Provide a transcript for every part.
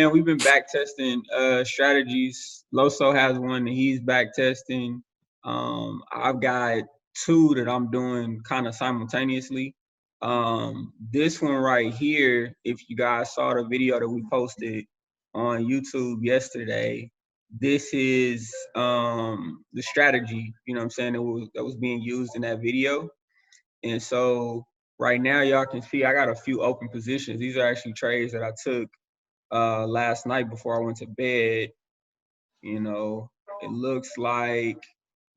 man, we've been back testing strategies. Loso has one that he's back testing. I've got two that I'm doing kind of simultaneously. This one right here, if you guys saw the video that we posted on YouTube yesterday, this is the strategy, you know what I'm saying, that was being used in that video. And so right now y'all can see I got a few open positions. These are actually trades that I took last night before I went to bed. You know, it looks like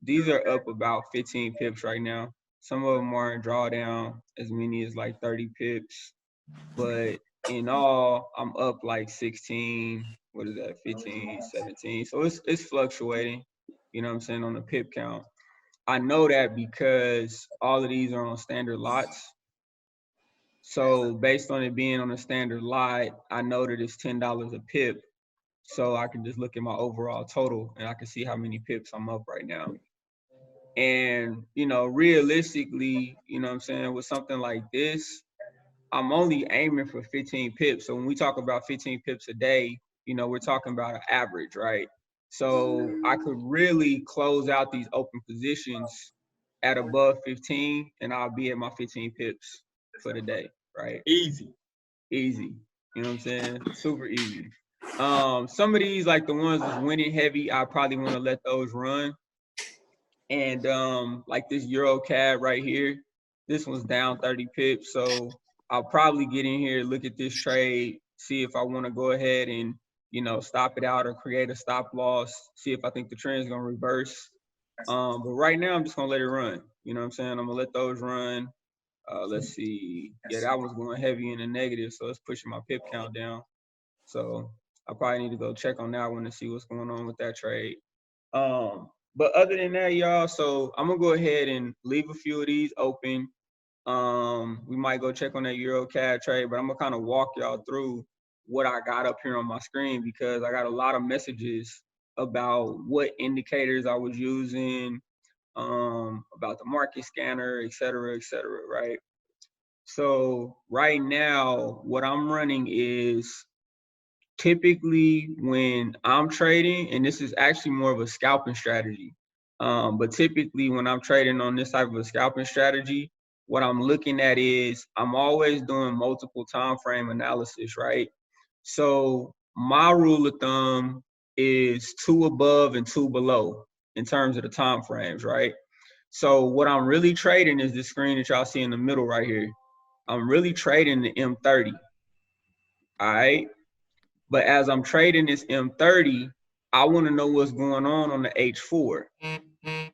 these are up about 15 pips right now. Some of them are in drawdown as many as like 30 pips, but in all, I'm up like 16, what is that, 15, 17. So it's fluctuating, you know what I'm saying, on the pip count. I know that because all of these are on standard lots. So based on it being on a standard lot, I know that it's $10 a pip. So I can just look at my overall total and I can see how many pips I'm up right now. And, you know, realistically, you know what I'm saying, with something like this, I'm only aiming for 15 pips. So when we talk about 15 pips a day, you know, we're talking about an average, right? So I could really close out these open positions at above 15 and I'll be at my 15 pips for the day, right? Easy. Easy. You know what I'm saying? Super easy. Some of these, like the ones that's winning heavy, I probably want to let those run. And like this Euro CAD right here, this one's down 30 pips. So I'll probably get in here, look at this trade, see if I want to go ahead and, you know, stop it out or create a stop loss, see if I think the trend is going to reverse. But right now, I'm just going to let it run. You know what I'm saying? I'm going to let those run. Let's see. Yeah, that one's going heavy in the negative, so it's pushing my pip count down. So I probably need to go check on that one to see what's going on with that trade. But other than that, y'all, so I'm gonna go ahead and leave a few of these open. We might go check on that Euro CAD trade, but I'm gonna kind of walk y'all through what I got up here on my screen because I got a lot of messages about what indicators I was using, about the market scanner, et cetera, right? So right now, what I'm running is typically when I'm trading, and this is actually more of a scalping strategy, but typically when I'm trading on this type of a scalping strategy, what I'm looking at is I'm always doing multiple time frame analysis, right? So my rule of thumb is 2 above and 2 below in terms of the time frames, right? So what I'm really trading is this screen that y'all see in the middle right here. I'm really trading the M30, all right? But as I'm trading this M30, I want to know what's going on the H4,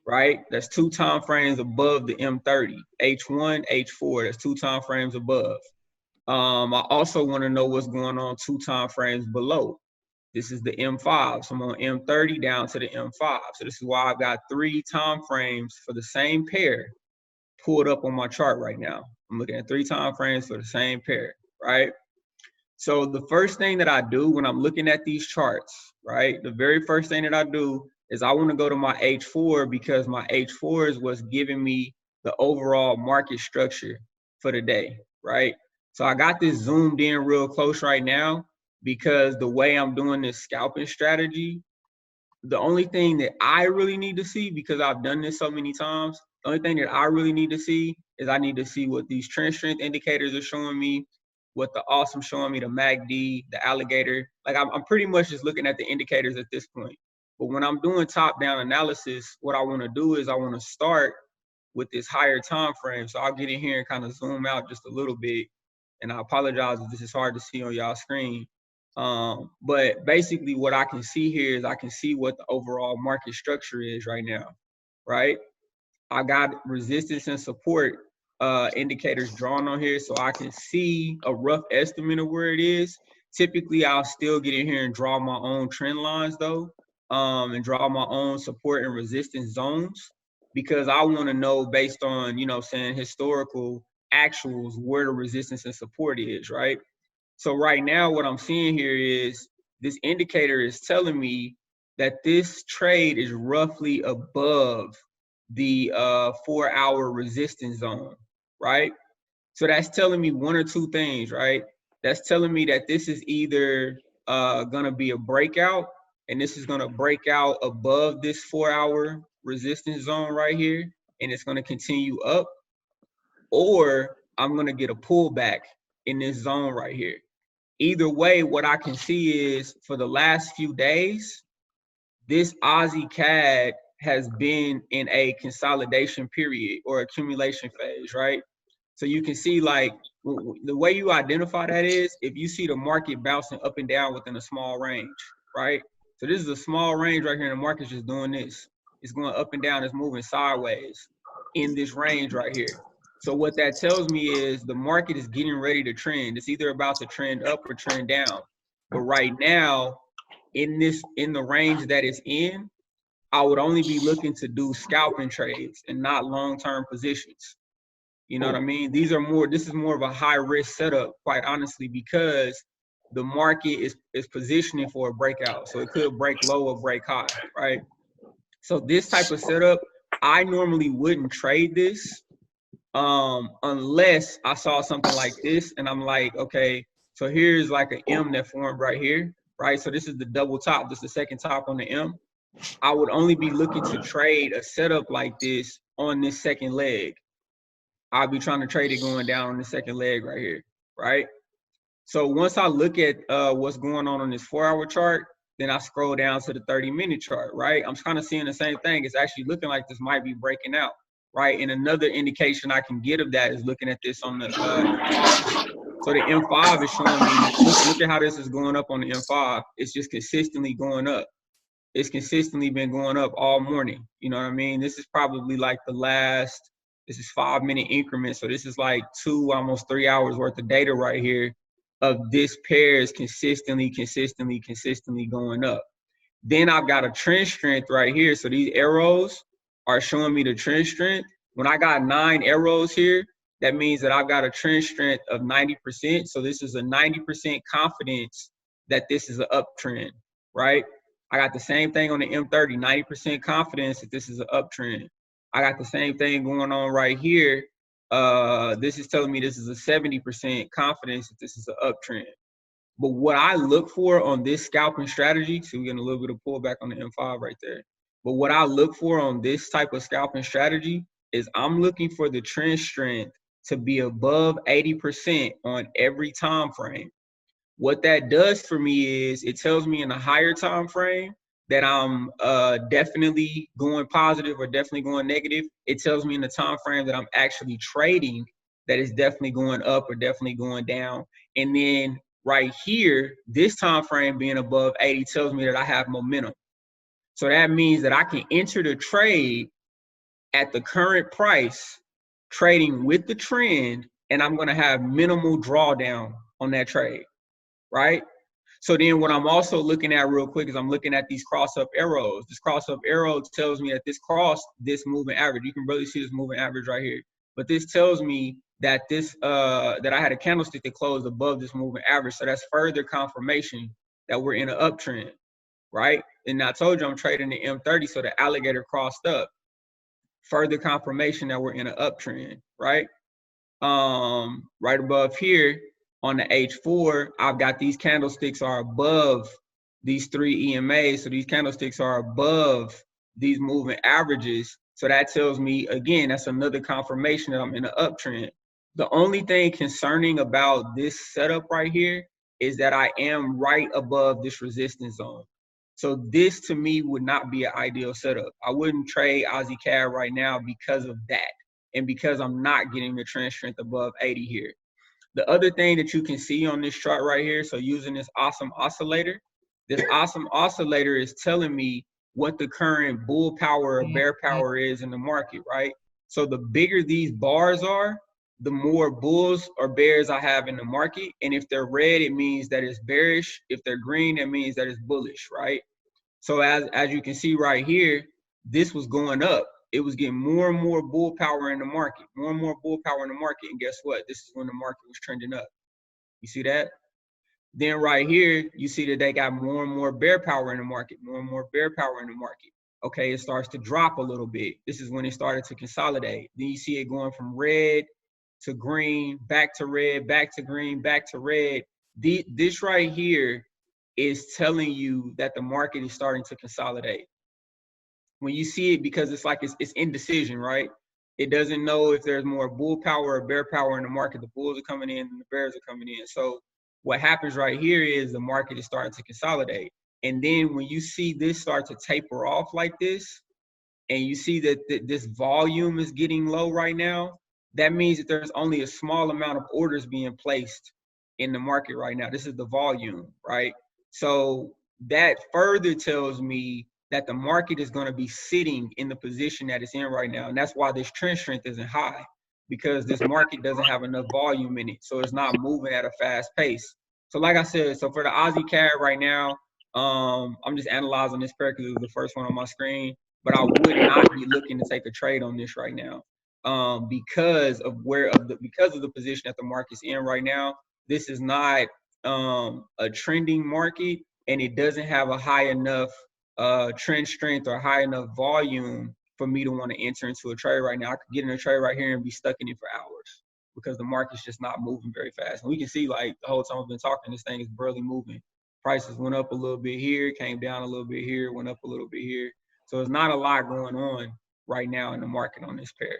right? That's 2 time frames above the M30. H1, H4, that's 2 time frames above. I also want to know what's going on 2 time frames below. This is the M5. So I'm on M30 down to the M5. So this is why I've got 3 time frames for the same pair pulled up on my chart right now. I'm looking at 3 time frames for the same pair, right? So the first thing that I do when I'm looking at these charts, right, the very first thing that I do is I want to go to my H4 because my H4 is what's giving me the overall market structure for the day, right? So I got this zoomed in real close right now because the way I'm doing this scalping strategy, the only thing that I really need to see, because I've done this so many times, the only thing that I really need to see is I need to see what these trend strength indicators are showing me, what the awesome showing me, the MACD, the alligator. Like I'm pretty much just looking at the indicators at this point. But when I'm doing top-down analysis, what I want to do is I want to start with this higher time frame. So I'll get in here and kind of zoom out just a little bit. And I apologize if this is hard to see on y'all screen. But basically what I can see here is I can see what the overall market structure is right now, right? I got resistance and support indicators drawn on here so I can see a rough estimate of where it is. Typically, I'll still get in here and draw my own trend lines though, and draw my own support and resistance zones because I want to know based on, you know, saying historical actuals where the resistance and support is, right? So right now, what I'm seeing here is this indicator is telling me that this trade is roughly above the 4-hour resistance zone, right? So that's telling me one or two things, right? That's telling me that this is either gonna be a breakout, and this is gonna break out above this 4-hour resistance zone right here, and it's gonna continue up, or I'm gonna get a pullback in this zone right here. Either way, what I can see is for the last few days, this Aussie CAD has been in a consolidation period or accumulation phase, right? So you can see, like, the way you identify that is if you see the market bouncing up and down within a small range, right? So this is a small range right here, and the market's just doing this. It's going up and down, it's moving sideways in this range right here. So what that tells me is the market is getting ready to trend. It's either about to trend up or trend down. But right now, in the range that it's in, I would only be looking to do scalping trades and not long-term positions. You know what I mean? This is more of a high risk setup, quite honestly, because the market is positioning for a breakout. So it could break low or break high, right? So this type of setup, I normally wouldn't trade this unless I saw something like this and I'm like, okay, so here's like an M that formed right here, right? So this is the double top, this is the second top on the M. I would only be looking to trade a setup like this on this second leg. I'll be trying to trade it going down on the second leg right here, right? So once I look at what's going on this 4-hour chart, then I scroll down to the 30-minute chart, right? I'm kind of seeing the same thing. It's actually looking like this might be breaking out, right? And another indication I can get of that is looking at this on the M5. So the M5 is showing me, look at how this is going up on the M5. It's just consistently going up. It's consistently been going up all morning. You know what I mean? This is probably like this is 5-minute increments. So this is like 2, almost 3 hours worth of data right here of this pair is consistently going up. Then I've got a trend strength right here. So these arrows are showing me the trend strength. When I got 9 arrows here, that means that I've got a trend strength of 90%. So this is a 90% confidence that this is an uptrend, right? I got the same thing on the M30, 90% confidence that this is an uptrend. I got the same thing going on right here. This is telling me this is a 70% confidence that this is an uptrend. But what I look for on this scalping strategy, so we're getting a little bit of pullback on the M5 right there. But what I look for on this type of scalping strategy is I'm looking for the trend strength to be above 80% on every time frame. What that does for me is it tells me in a higher time frame that I'm definitely going positive or definitely going negative. It tells me in the time frame that I'm actually trading that it's definitely going up or definitely going down. And then right here, this time frame being above 80 tells me that I have momentum. So that means that I can enter the trade at the current price, trading with the trend, and I'm going to have minimal drawdown on that trade, right? So then what I'm also looking at real quick is I'm looking at these cross-up arrows. This cross-up arrow tells me that this crossed this moving average. You can really see this moving average right here. But this tells me that this that I had a candlestick that closed above this moving average. So that's further confirmation that we're in an uptrend, right? And I told you I'm trading the M30, so the alligator crossed up. Further confirmation that we're in an uptrend, right? Right above here on the H4, I've got these candlesticks are above these 3 EMAs. So these candlesticks are above these moving averages. So that tells me, again, that's another confirmation that I'm in an uptrend. The only thing concerning about this setup right here is that I am right above this resistance zone. So this to me would not be an ideal setup. I wouldn't trade Aussie CAD right now because of that. And because I'm not getting the trend strength above 80 here. The other thing that you can see on this chart right here, so using this awesome oscillator, this awesome oscillator is telling me what the current bull power or bear power is in the market, right? So the bigger these bars are, the more bulls or bears I have in the market. And if they're red, it means that it's bearish. If they're green, it means that it's bullish, right? So as you can see right here, this was going up. It was getting more and more bull power in the market, more and more bull power in the market. And guess what? This is when the market was trending up. You see that? Then right here, you see that they got more and more bear power in the market, more and more bear power in the market. Okay, it starts to drop a little bit. This is when it started to consolidate. Then you see it going from red to green, back to red, back to green, back to red. This right here is telling you that the market is starting to consolidate. When you see it, because it's like it's indecision, right? It doesn't know if there's more bull power or bear power in the market. The bulls are coming in and the bears are coming in. So what happens right here is the market is starting to consolidate. And then when you see this start to taper off like this, and you see that this volume is getting low right now, that means that there's only a small amount of orders being placed in the market right now. This is the volume, right? So that further tells me that the market is going to be sitting in the position that it's in right now. And that's why this trend strength isn't high, because this market doesn't have enough volume in it. So it's not moving at a fast pace. So like I said, so for the Aussie CAD right now, I'm just analyzing this pair because it was the first one on my screen, but I would not be looking to take a trade on this right now. Because of the position that the market's in right now. This is not a trending market, and it doesn't have a high enough trend strength or high enough volume for me to want to enter into a trade right now. I could get in a trade right here and be stuck in it for hours because the market's just not moving very fast. And we can see, like, the whole time I've been talking, this thing is barely moving. Prices went up a little bit here, came down a little bit here, went up a little bit here. So there's not a lot going on right now in the market on this pair.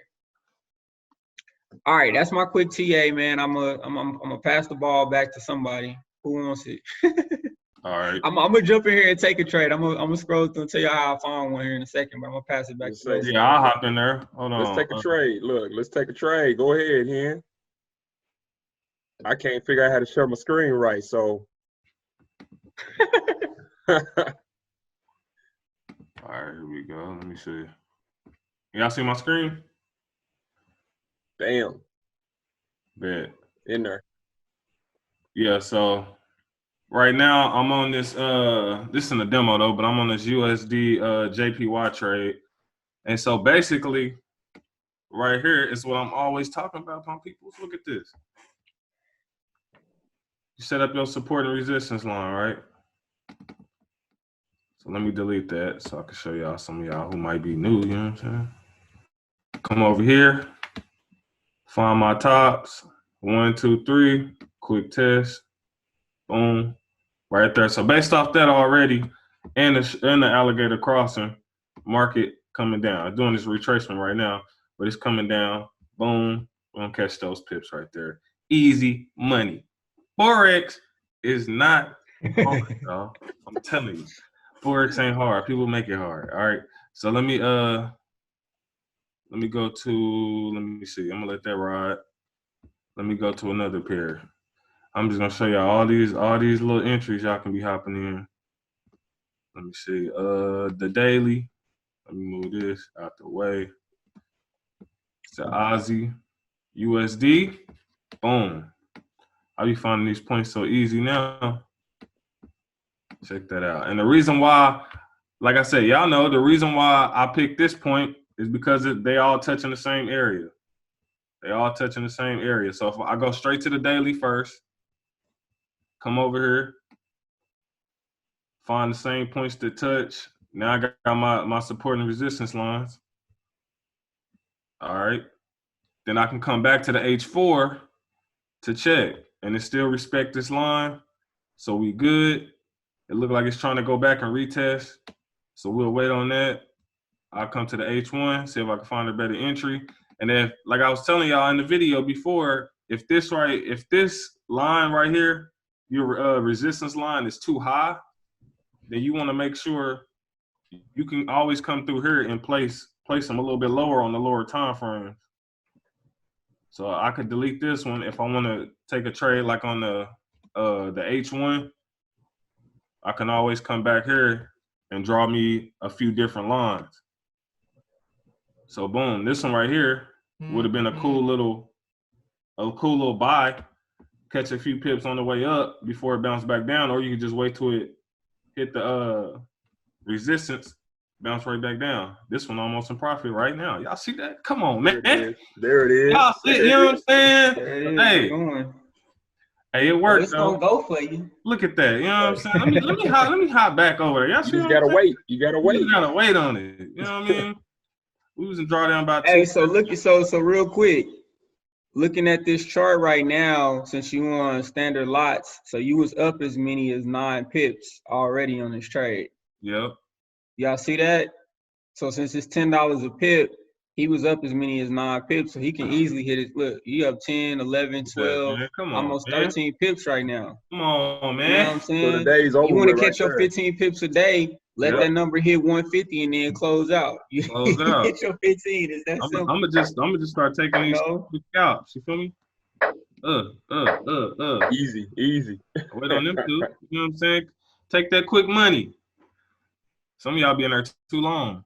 All right, that's my quick TA, man. I'm gonna pass the ball back to somebody who wants it. All right. I'm gonna jump in here and take a trade. I'm gonna scroll through and tell you how I found one here in a second, but I'm gonna pass it back to you. Yeah, I'll hop in there. Hold on. Let's take a trade. Look, let's take a trade. Go ahead, Hen. I can't figure out how to share my screen right, so. All right, here we go. Let me see. Y'all see my screen? Damn. Bet. In there. Yeah, so right now I'm on this this isn't a demo though, but I'm on this USD JPY trade. And so basically right here is what I'm always talking about, my people. Look at this. You set up your support and resistance line, right? So let me delete that so I can show y'all, some of y'all who might be new, you know what I'm saying? Come over here, find my tops, 1, 2, 3, quick test, boom, right there. So based off that already, and the alligator crossing, market coming down. I'm doing this retracement right now, but it's coming down, boom, we're gonna catch those pips right there. Easy money. Forex is not hard, y'all. I'm telling you. Forex ain't hard. People make it hard. All right. So let me go to, let me see. I'm gonna let that ride. Let me go to another pair. I'm just gonna show y'all all these little entries y'all can be hopping in. Let me see. The daily. Let me move this out the way. It's the Aussie USD. Boom. I be finding these points so easy now. Check that out. And the reason why, like I said, y'all know the reason why I picked this point is because they all touch in the same area. They all touch in the same area. So if I go straight to the daily first, come over here, find the same points that touch. Now I got my support and resistance lines. All right. Then I can come back to the H4 to check. And it still respect this line. So we good. It looked like it's trying to go back and retest. So we'll wait on that. I'll come to the H1, see if I can find a better entry. And then, like I was telling y'all in the video before, if this line right here, your resistance line is too high, then you want to make sure you can always come through here and place them a little bit lower on the lower time frame. So I could delete this one if I want to take a trade like on the H1. I can always come back here and draw me a few different lines. So boom, this one right here would have been a cool little buy, catch a few pips on the way up before it bounced back down, or you could just wait till it hit the resistance, bounce right back down. This one almost in profit right now. Y'all see that? Come on, man. There it is. Y'all see, you know what I'm saying? Hey, it works. It's gonna go for you. Look at that. You know what I'm saying? Let me hop back over there. Y'all see? You just gotta wait. You gotta wait. You gotta wait on it. You know what I mean? We was in drawdown about. Hey, so look, so real quick, looking at this chart right now, since you on standard lots, so you was up as many as 9 pips already on this trade. Yep. Y'all see that? So since it's $10 a pip, he was up as many as 9 pips, so he can easily hit it. Look, he up 10, 11, 12, Man, come on, almost man. 13 pips right now. Come on, You know what I'm man. saying? So the day's over You want to with catch right your there. 15 pips a day, let Yep. that number hit 150 and then close out. You Close out. hit your 15. It's that I'm simple. gonna just start taking You these know? scalps. You feel me? Easy, easy. Wait on them two. You know what I'm saying? Take that quick money. Some of y'all be in there too long.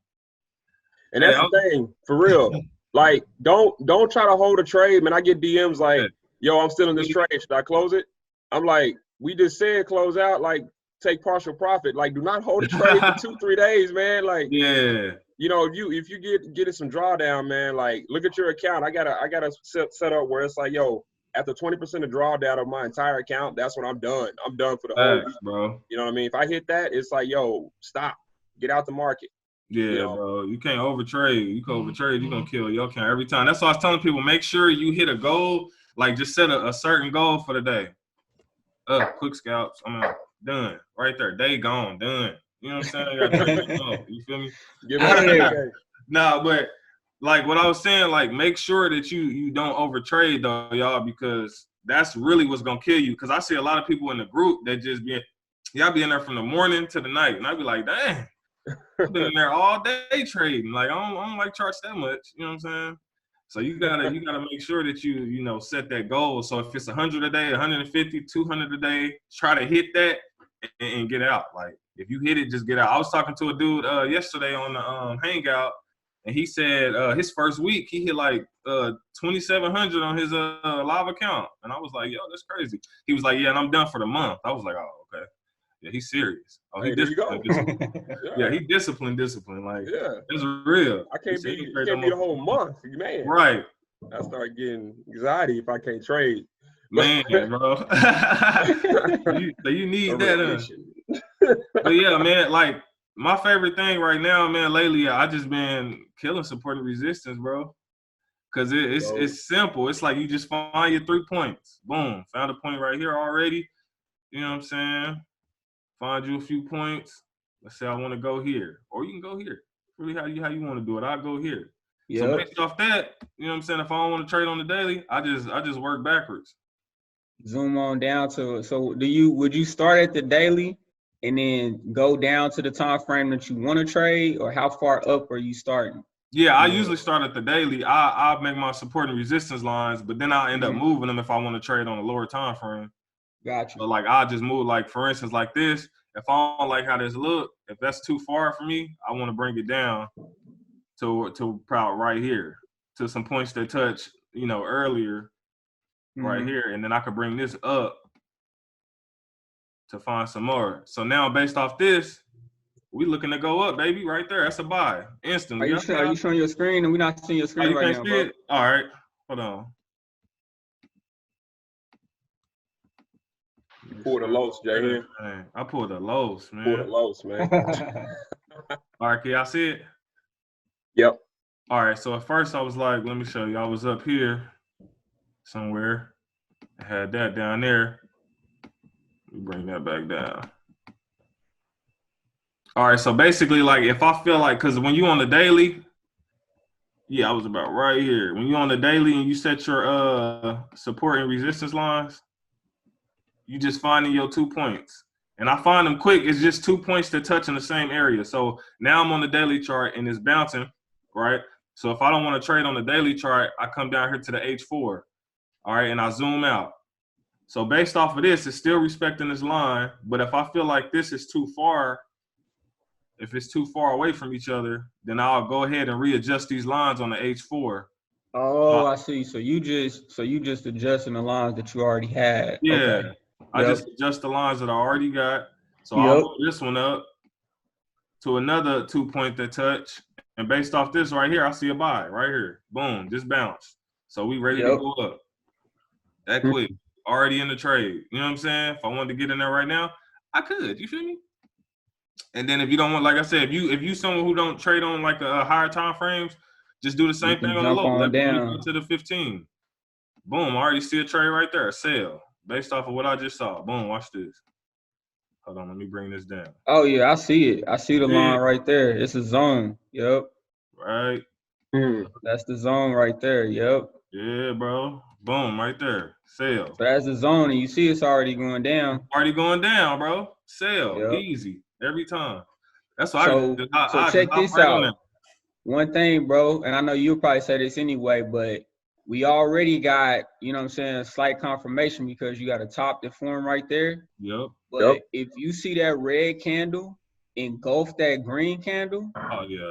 And that's the thing, for real. Like, don't try to hold a trade, man. I get DMs like, yo, I'm still in this trade. Should I close it? I'm like, we just said close out, like, take partial profit. Like, do not hold a trade for 2-3 days, man. Like, Yeah. you know, if you getting some drawdown, man, like, look at your account. I gotta set up where it's like, yo, after 20% of drawdown of my entire account, that's when I'm done. I'm done for the whole week. Bro. You know what I mean? If I hit that, it's like, yo, stop. Get out the market. Yeah, you know? bro. You can't overtrade. You can overtrade, you're gonna kill your account every time. That's why I was telling people, make sure you hit a goal. Like, just set a certain goal for the day. Quick scalps. I'm out. Done. Right there. Day gone. Done. You know what I'm saying? I got 30 minutes off. You feel me? Get Out of there. okay. Nah, but like what I was saying, like, make sure that you don't overtrade though, y'all, because that's really what's gonna kill you. Because I see a lot of people in the group that just y'all be in there from the morning to the night, and I be like, dang, I've been in there all day trading. Like, I don't like charts that much. You know what I'm saying? So you gotta make sure that you know set that goal. So if it's 100 a day, 150, 200 a day, try to hit that and get out. Like, if you hit it, just get out. I was talking to a dude yesterday on the Hangout, and he said his first week he hit like 2,700 on his live account, and I was like, yo, that's crazy. He was like, yeah, and I'm done for the month. I was like, oh, okay. Yeah, he's serious. Oh, he disciplined. Yeah, he disciplined. Like, yeah, it's real. I can't be the whole month, man. Right. I start getting anxiety if I can't trade. Man, bro. you need that. But yeah, man, like, my favorite thing right now, man, lately, I just been killing supporting resistance, bro. Because it's simple. It's like you just find your 3 points. Boom. Found a point right here already. You know what I'm saying? Find you a few points. Let's say I want to go here. Or you can go here. Really how you want to do it. I'll go here. Yep. So based off that, you know what I'm saying? If I don't want to trade on the daily, I just work backwards. Zoom on down to, so would you start at the daily and then go down to the time frame that you want to trade, or how far up are you starting? Yeah, I usually start at the daily. I'll make my support and resistance lines, but then I'll end up moving them if I want to trade on a lower time frame. Gotcha. But like, I'll just move, like, for instance, like this. If I don't like how this look, if that's too far for me, I want to bring it down to about right here, to some points that touch, you know, earlier, right here, and then I could bring this up to find some more. So now, based off this, we looking to go up, baby, right there. That's a buy instantly. Are you showing your screen? And we're not seeing your screen right now, bro. It? All right, hold on. Pull the Loso, Jay. I pulled the Loso, man. Pull the Loso, man. All right, can y'all see it? Yep. All right, so at first I was like, let me show you. I was up here somewhere. I had that down there. Let me bring that back down. All right, so basically, like, if I feel like, because when you on the daily, yeah, I was about right here. When you on the daily and you set your support and resistance lines, you just finding your 2 points. And I find them quick. It's just 2 points that touch in the same area. So now I'm on the daily chart and it's bouncing, right? So if I don't want to trade on the daily chart, I come down here to the H4, all right, and I zoom out. So based off of this, it's still respecting this line. But if I feel like this is too far, if it's too far away from each other, then I'll go ahead and readjust these lines on the H4. Oh, I see. So you just adjusting the lines that you already had. Yeah. Okay. I just adjust the lines that I already got. So I'll move this one up to another 2 point that touch. And based off this right here, I see a buy right here. Boom, just bounce. So we ready to go up. That quick. Already in the trade. You know what I'm saying? If I wanted to get in there right now, I could. You feel me? And then if you don't want, like I said, if you someone who don't trade on like a higher time frames, just do the same thing on the low. Let me go to the 15. Boom, I already see a trade right there, a sell, based off of what I just saw. Boom, watch this. Hold on, let me bring this down. Oh yeah, I see it. I see the line right there. It's a zone. Yep. Right. That's the zone right there. Yep. Yeah, bro. Boom, right there. Sell. So that's the zone, and you see it's already going down. Already going down, bro. Sell. Yep. Easy. Every time. That's why so check this out. One thing, bro, and I know you'll probably say this anyway, but we already got, you know what I'm saying, slight confirmation because you got a top that formed right there. Yep. But if you see that red candle engulf that green candle,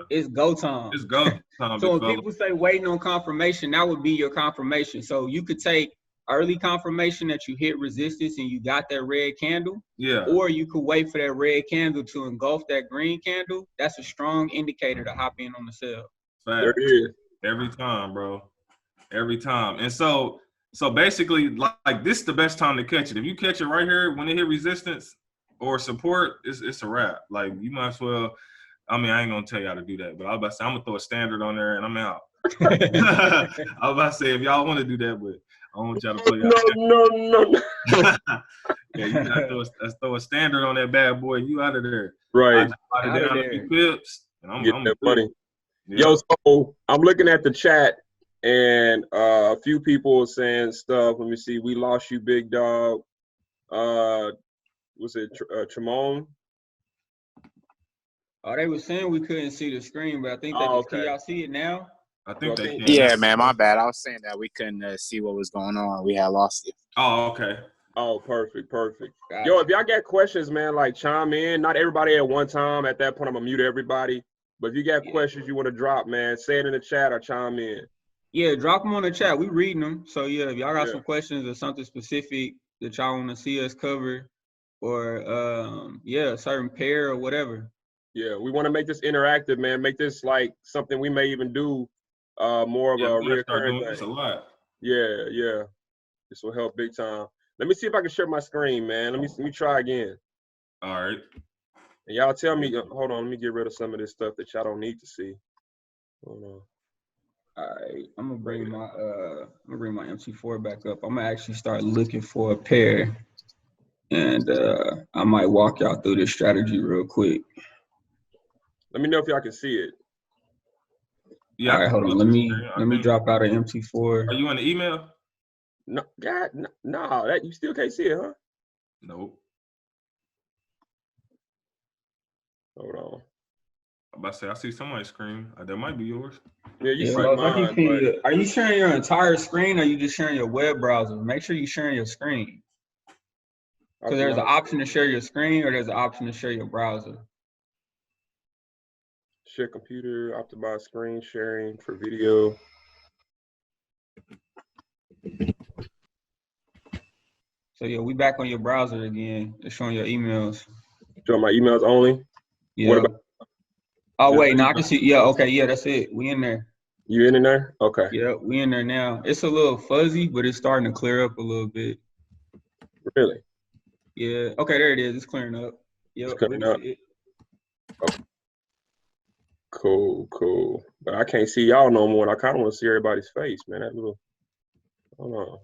it's go time. It's go time. So when people say waiting on confirmation, that would be your confirmation. So you could take early confirmation that you hit resistance and you got that red candle. Yeah. Or you could wait for that red candle to engulf that green candle. That's a strong indicator to hop in on the sell. There it is. Every time, bro. Every time. And so basically, like this is the best time to catch it. If you catch it right here when it hit resistance or support, it's a wrap. Like you might as well. I mean, I ain't gonna tell you how to do that, but I was about to say I'm gonna throw a standard on there and I'm out. I was about to say if y'all want to do that, but I don't want y'all to play. No. Yeah, you gotta throw a standard on that bad boy. You out of there. Right. Out of there. Pips, and I'm that money. Yeah. Yo, so I'm looking at the chat and a few people are saying stuff. Let me see. We lost you, big dog. Was it Tremont? Oh, they were saying we couldn't see the screen, but I think they can y'all see it now? I think they can. Yeah, man, my bad. I was saying that we couldn't see what was going on. We had lost it. Oh, okay. Oh, perfect. Yo, if y'all got questions, man, like chime in. Not everybody at one time. At that point, I'm gonna mute everybody. But if you got questions you want to drop, man, say it in the chat or chime in. Yeah, drop them on the chat. We reading them. So yeah, if y'all got some questions or something specific that y'all want to see us cover, or a certain pair or whatever. Yeah, we want to make this interactive, man. Make this like something we may even do more of a recurring thing. This a lot. Yeah. This will help big time. Let me see if I can share my screen, man. Let me try again. All right. And y'all tell me, hold on, let me get rid of some of this stuff that y'all don't need to see. Hold on. All right, I'm gonna bring my MC4 back up. I'm gonna actually start looking for a pair, and I might walk y'all through this strategy real quick. Let me know if y'all can see it. Yeah. All right, hold on. Let me drop out of MT4. Are you on the email? No, God, no, that you still can't see it, huh? Nope. Hold on. I'm about to say I see somebody's screen. That might be yours. Yeah, you see mine. Are you sharing your entire screen or are you just sharing your web browser? Make sure you're sharing your screen. Because there's an option to share your screen or there's an option to share your browser. Share computer, optimize screen sharing for video. So yeah, we back on your browser again. It's showing your emails. Show my emails only? Yeah. What about? Oh wait, no, I can see. Yeah, okay, yeah, that's it. We in there. You in there? Okay. Yeah, we in there now. It's a little fuzzy, but it's starting to clear up a little bit. Really? Yeah. Okay, there it is. It's clearing up. Yep. It's clearing up. Oh. Cool. But I can't see y'all no more, and I kind of want to see everybody's face, man. That little. Hold on.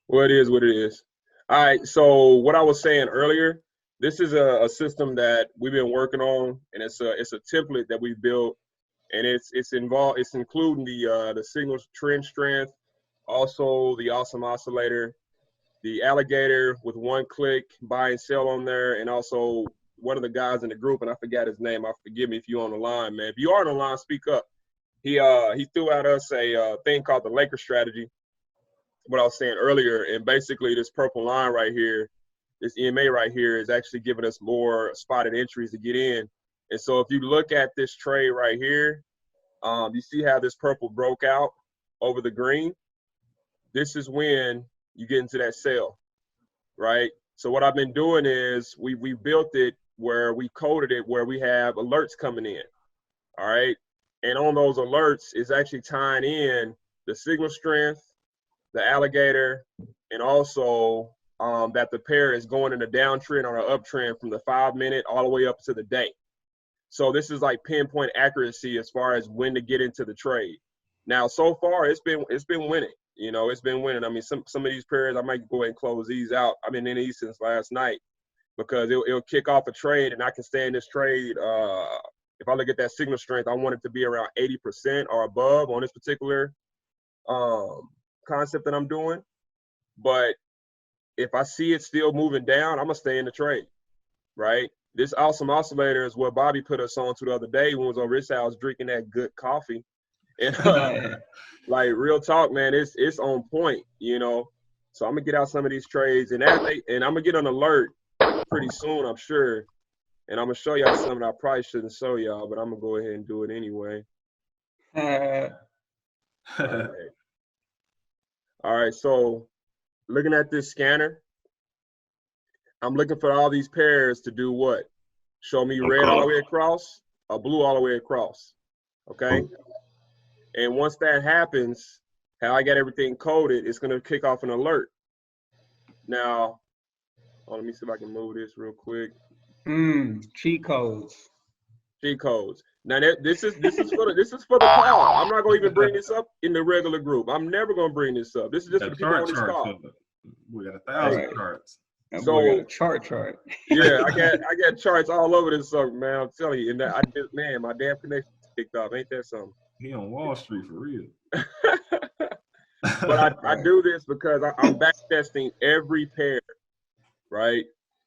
Well, it is what it is. All right. So what I was saying earlier, this is a system that we've been working on, and it's a template that we built, and it's including the signal trend strength, also the awesome oscillator, the alligator with one click buy and sell on there, and also one of the guys in the group, and I forgot his name. Forgive me if you're on the line, man. If you are on the line, speak up. He threw at us a thing called the Laker strategy. What I was saying earlier, and basically this purple line right here, this EMA right here is actually giving us more spotted entries to get in. And so if you look at this trade right here, you see how this purple broke out over the green. This is when you get into that sell, right? So what I've been doing is we built it where we coded it where we have alerts coming in, all right? And on those alerts is actually tying in the signal strength, the alligator, and also that the pair is going in a downtrend or an uptrend from the 5-minute all the way up to the day. So this is like pinpoint accuracy as far as when to get into the trade. Now, so far, it's been winning. You know, it's been winning. I mean, some of these pairs, I might go ahead and close these out. I've been in these since last night because it'll kick off a trade, and I can stay in this trade. If I look at that signal strength, I want it to be around 80% or above on this particular concept that I'm doing. But if I see it still moving down, I'm gonna stay in the trade, right? This awesome oscillator is what Bobby put us on to the other day when we was over his house drinking that good coffee. And like real talk, man, it's on point, you know. So I'm gonna get out some of these trades, and I'm gonna get an alert pretty soon, I'm sure. And I'm gonna show y'all something I probably shouldn't show y'all, but I'm gonna go ahead and do it anyway. All right, so looking at this scanner, I'm looking for all these pairs to do what? Show me red all the way across or blue all the way across, okay? And once that happens, how I got everything coded, it's gonna kick off an alert. Now, let me see if I can move this real quick. Cheat codes. Cheat codes. Now this is for the call. I'm not gonna even bring this up in the regular group. I'm never gonna bring this up. This is just for the people on this call. We got 1,000 charts. That boy got a chart. Yeah, I got charts all over this sucker, man. I'm telling you, and that man, my damn connection kicked off. Ain't that something? He on Wall Street for real. But I do this because I'm back testing every pair, right?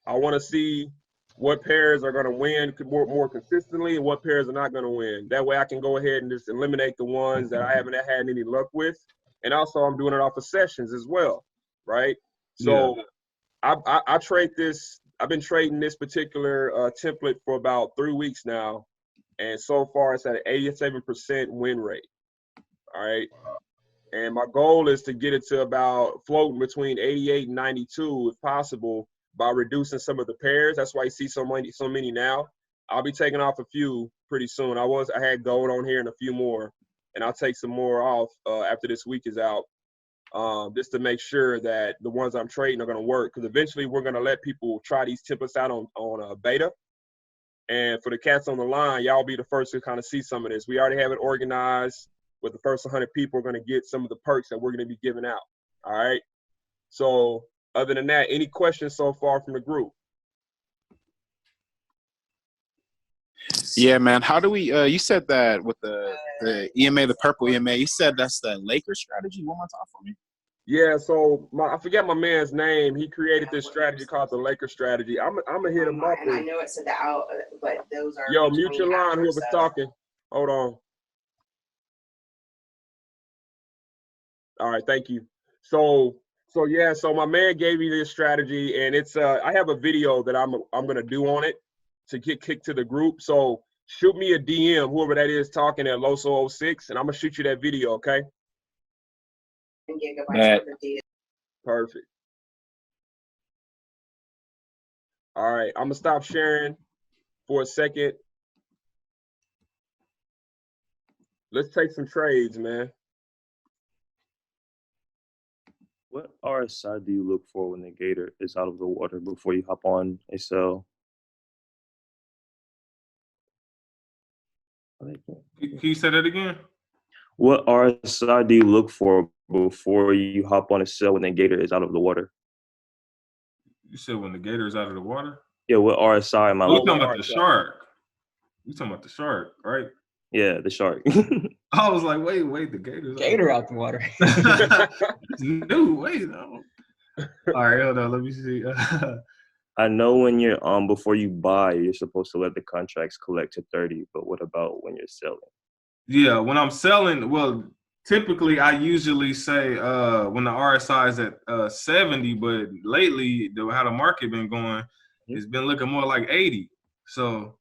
I want to see what pairs are going to win more consistently and what pairs are not going to win. That way I can go ahead and just eliminate the ones that I haven't had any luck with. And also I'm doing it off of sessions as well, right? So I trade this. I've been trading this particular template for about 3 weeks now. And so far it's at an 87% win rate, all right? And my goal is to get it to about floating between 88 and 92 if possible by reducing some of the pairs. That's why you see so many now. I'll be taking off a few pretty soon. I had gold on here and a few more, and I'll take some more off after this week is out, just to make sure that the ones I'm trading are going to work. Because eventually we're going to let people try these templates out on beta. And for the cats on the line, y'all be the first to kind of see some of this. We already have it organized. With the first 100 people, we're going to get some of the perks that we're going to be giving out. All right. So other than that, any questions so far from the group? Yeah, man. How do we, you said that with the EMA, the purple EMA, you said that's the Lakers strategy. One more time for me. Yeah, so I forget my man's name. He created this strategy called the Lakers strategy. I'm gonna hit him up. And I know it said the out, but those are. Yo, mute your line. Whoever's talking. Hold on. All right, thank you. So yeah, so my man gave me this strategy, and it's I have a video that I'm gonna do on it to get kicked to the group. So shoot me a DM, whoever that is talking at Loso06, and I'm gonna shoot you that video, okay? Perfect. All right, I'm gonna stop sharing for a second. Let's take some trades, man. What RSI do you look for when the Gator is out of the water before you hop on a sell? Can you say that again? What RSI do you look for before you hop on a sell when the Gator is out of the water? You said when the Gator is out of the water? Yeah, what RSI am I looking for? You're talking about the shark. You're talking about the shark, right? Yeah, the shark. I was like, wait, the Gator out the water. No, wait, no. All right, hold on, let me see. I know when you're before you buy, you're supposed to let the contracts collect to 30, but what about when you're selling? Yeah, when I'm selling, well, typically I usually say when the RSI is at 70, but lately how the market been going, it's been looking more like 80. So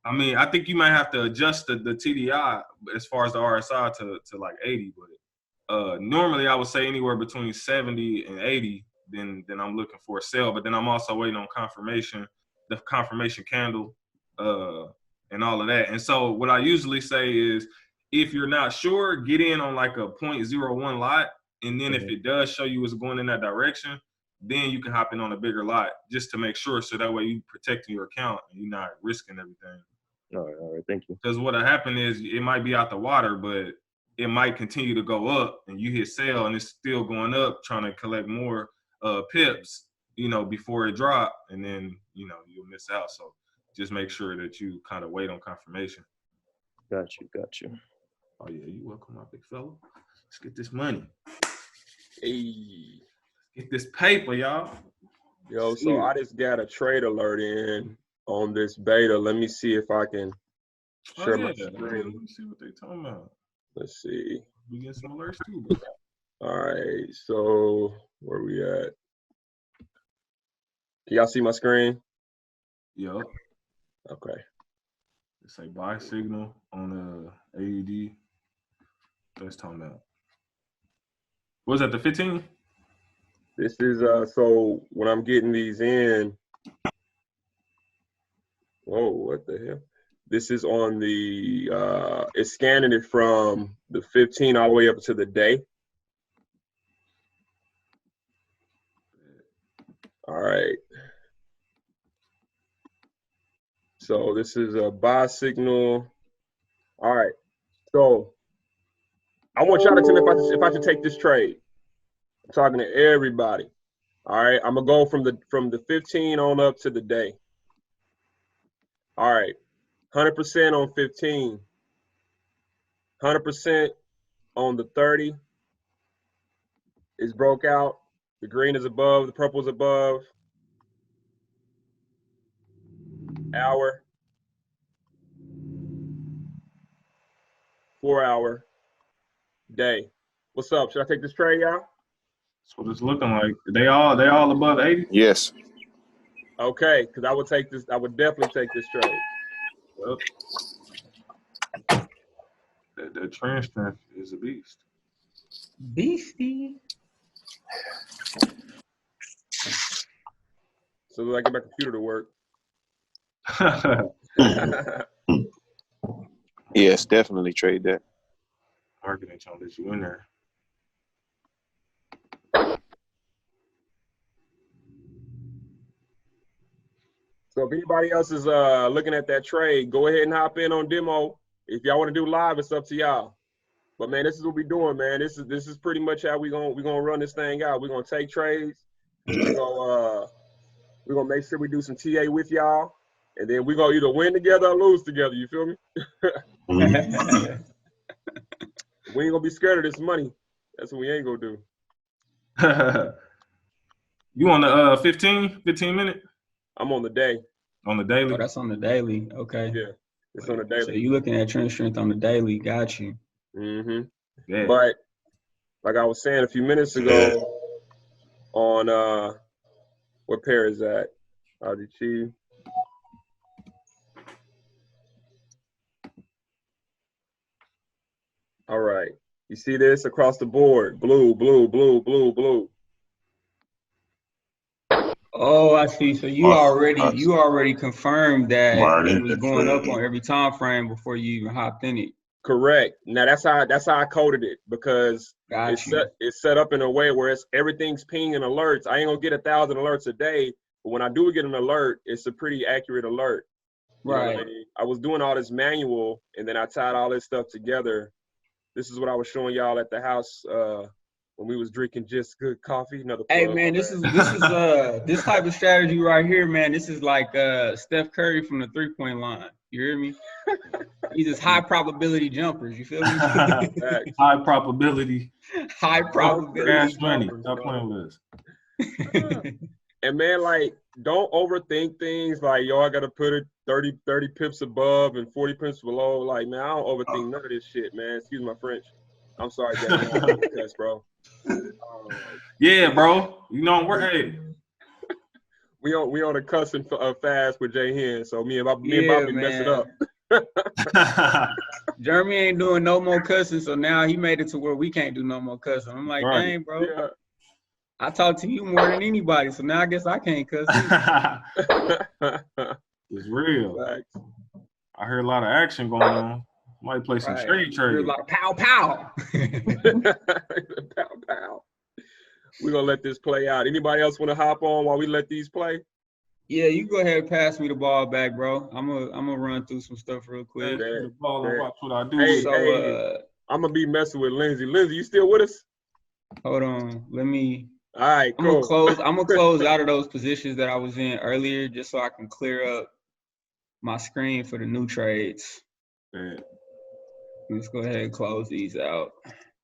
I mean, I think you might have to adjust the TDI as far as the RSI to like 80, but normally I would say anywhere between 70 and 80, then I'm looking for a sell. But then I'm also waiting on confirmation, the confirmation candle, and all of that. And so what I usually say is, if you're not sure, get in on like a 0.01 lot, and then if it does show you it's going in that direction, then you can hop in on a bigger lot just to make sure, so that way you protecting your account and you're not risking everything. All right, thank you. Because what'll happen is it might be out the water, but it might continue to go up, and you hit sell, and it's still going up, trying to collect more pips, you know, before it drop, and then, you know, you'll miss out. So just make sure that you kind of wait on confirmation. Got you. Oh yeah, you welcome, my big fella. Let's get this money. Hey. Get this paper, y'all. Yo, so I just got a trade alert in on this beta. Let me see if I can share my screen. Let me see what they talking about. Let's see. We get some alerts too, bro. All right, so where we at? Can y'all see my screen? Yup. Okay. It say buy signal on AUD. That's talking about. What was that, the 15? This is so when I'm getting these in. Whoa, what the hell? This is on the it's scanning it from the 15 all the way up to the day. All right. So this is a buy signal. All right. So I want y'all to tell me if I should take this trade. I'm talking to everybody. All right. I'm gonna go from the 15 on up to the day. All right. 100% on 15. 100% on the 30. It's broke out. The green is above. The purple is above. Hour. 4 hour. Day. What's up? Should I take this trade, y'all? That's what it's looking like. They all above 80? Yes. Okay, because I would take this. I would definitely take this trade. Well, that trend strength is a beast. Beastie. So I get my computer to work. Yes, definitely trade that. Market ain't trying to let you in there. So if anybody else is looking at that trade, go ahead and hop in on demo. If y'all want to do live, it's up to y'all. But man, this is what we're doing, man. This is pretty much how we're gonna run this thing out. We're gonna take trades. We're gonna make sure we do some TA with y'all, and then we're gonna either win together or lose together. You feel me? We ain't gonna be scared of this money. That's what we ain't gonna do. You on the 15 minute? I'm on the day. On the daily? Oh, that's on the daily. Okay. Yeah, it's on the daily. So you looking at trend strength on the daily? Got you. Mm-hmm. Yeah. But like I was saying a few minutes ago, on what pair is that? RDT. All right. You see this across the board? Blue, blue, blue, blue, blue. Oh, I see. So you already confirmed that it was going up on every time frame before you even hopped in it. Correct. Now that's how I coded it, because it's set up in a way where everything's pinging alerts. I ain't gonna get 1,000 alerts a day, but when I do get an alert, it's a pretty accurate alert. Right. I was doing all this manual, and then I tied all this stuff together. This is what I was showing y'all at the house when we was drinking just good coffee. Another plug. Hey man, this is this type of strategy right here, man. This is like Steph Curry from the 3-point line. You hear me? These is high probability jumpers. You feel me? High probability. High probability jumpers. Stop playing with us. And man, like, don't overthink things. Like, yo, I gotta put it 30 pips above and 40 pips below. Like, man, I don't overthink none of this shit, man. Excuse my French. I'm sorry, Dad. Test, bro. Yeah, bro. You know we're hey. We on a cussing fast with Jay Hen, so me and Bobby mess it up. Jeremy ain't doing no more cussing, so now he made it to where we can't do no more cussing. I'm like, right. Dang, bro. Yeah. I talk to you more than anybody, so now I guess I can't cuss It's real. Facts. I heard a lot of action going on. Might play some trade. A lot of pow pow. Pow pow. We're gonna let this play out. Anybody else want to hop on while we let these play? Yeah, you go ahead and pass me the ball back, bro. I'm gonna run through some stuff real quick. The ball and watch what I do. Hey, I'm gonna be messing with Lindsay. Lindsay, you still with us? Hold on. Let me. All right, cool. I'm gonna close out of those positions that I was in earlier, just so I can clear up my screen for the new trades. Yeah. Let's go ahead and close these out.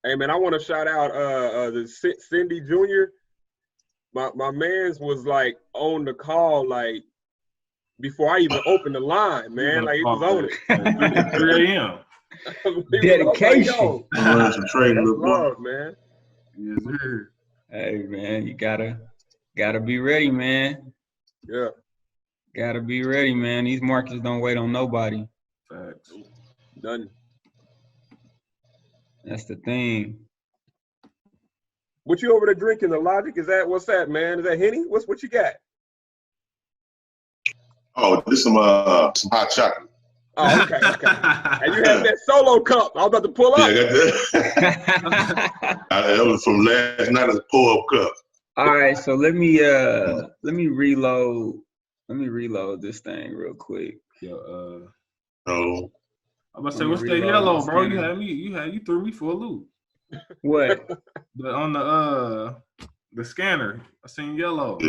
Hey man, I want to shout out the Cindy Jr. My man's was like on the call like before I even opened the line, man. Like he was on it. 3 a.m. Dedication. Run some trade, That's little boy. love, man. Yes, sir. Hey man, you gotta be ready, man. Yeah. Gotta be ready, man. These markets don't wait on nobody. Facts. Done. That's the thing. What you over there drinking? The Logic? What's that, man? Is that Henny? What you got? Oh, this some hot chocolate. Oh, okay. And you had that solo cup. I was about to pull up. Yeah, I got that. That was from last night. A pull-up cup. All right, so let me reload. Let me reload this thing real quick. Yo, Oh, I'm about to say, what's that yellow, bro? You threw me for a loop. What? On the scanner, I seen yellow.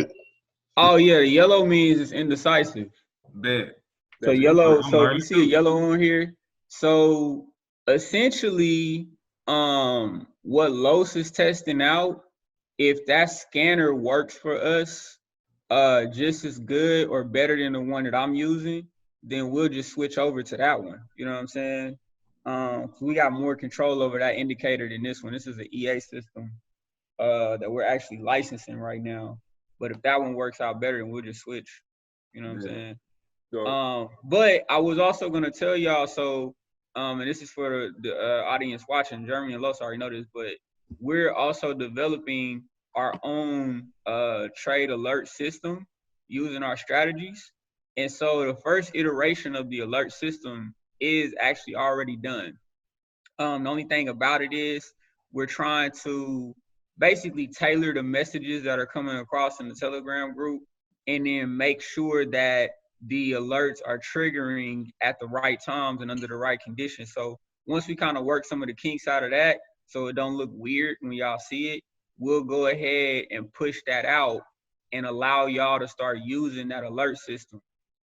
Oh yeah, the yellow means it's indecisive. Bet. So yellow. So you see a yellow on here. So essentially, what Loso is testing out, if that scanner works for us, just as good or better than the one that I'm using, then we'll just switch over to that one. You know what I'm saying? We got more control over that indicator than this one. This is an EA system that we're actually licensing right now. But if that one works out better, then we'll just switch. You know what I'm saying? But I was also gonna tell y'all, so and this is for the audience watching, Jeremy and Loso already know this, but we're also developing our own trade alert system using our strategies. And so the first iteration of the alert system is actually already done. The only thing about it is we're trying to basically tailor the messages that are coming across in the Telegram group and then make sure that the alerts are triggering at the right times and under the right conditions. So once we kind of work some of the kinks out of that, so it don't look weird when y'all see it, we'll go ahead and push that out and allow y'all to start using that alert system.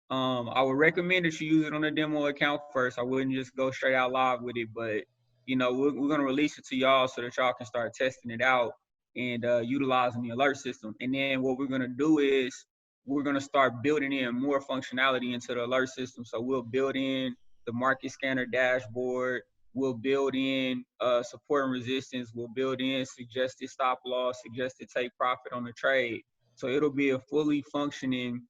I would recommend that you use it on a demo account first. I wouldn't just go straight out live with it, but you know, we're going to release it to y'all so that y'all can start testing it out and utilizing the alert system. And then what we're going to do is we're going to start building in more functionality into the alert system. So we'll build in the market scanner dashboard. We'll build in support and resistance. We'll build in suggested stop loss, suggested take profit on the trade. So it'll be a fully functioning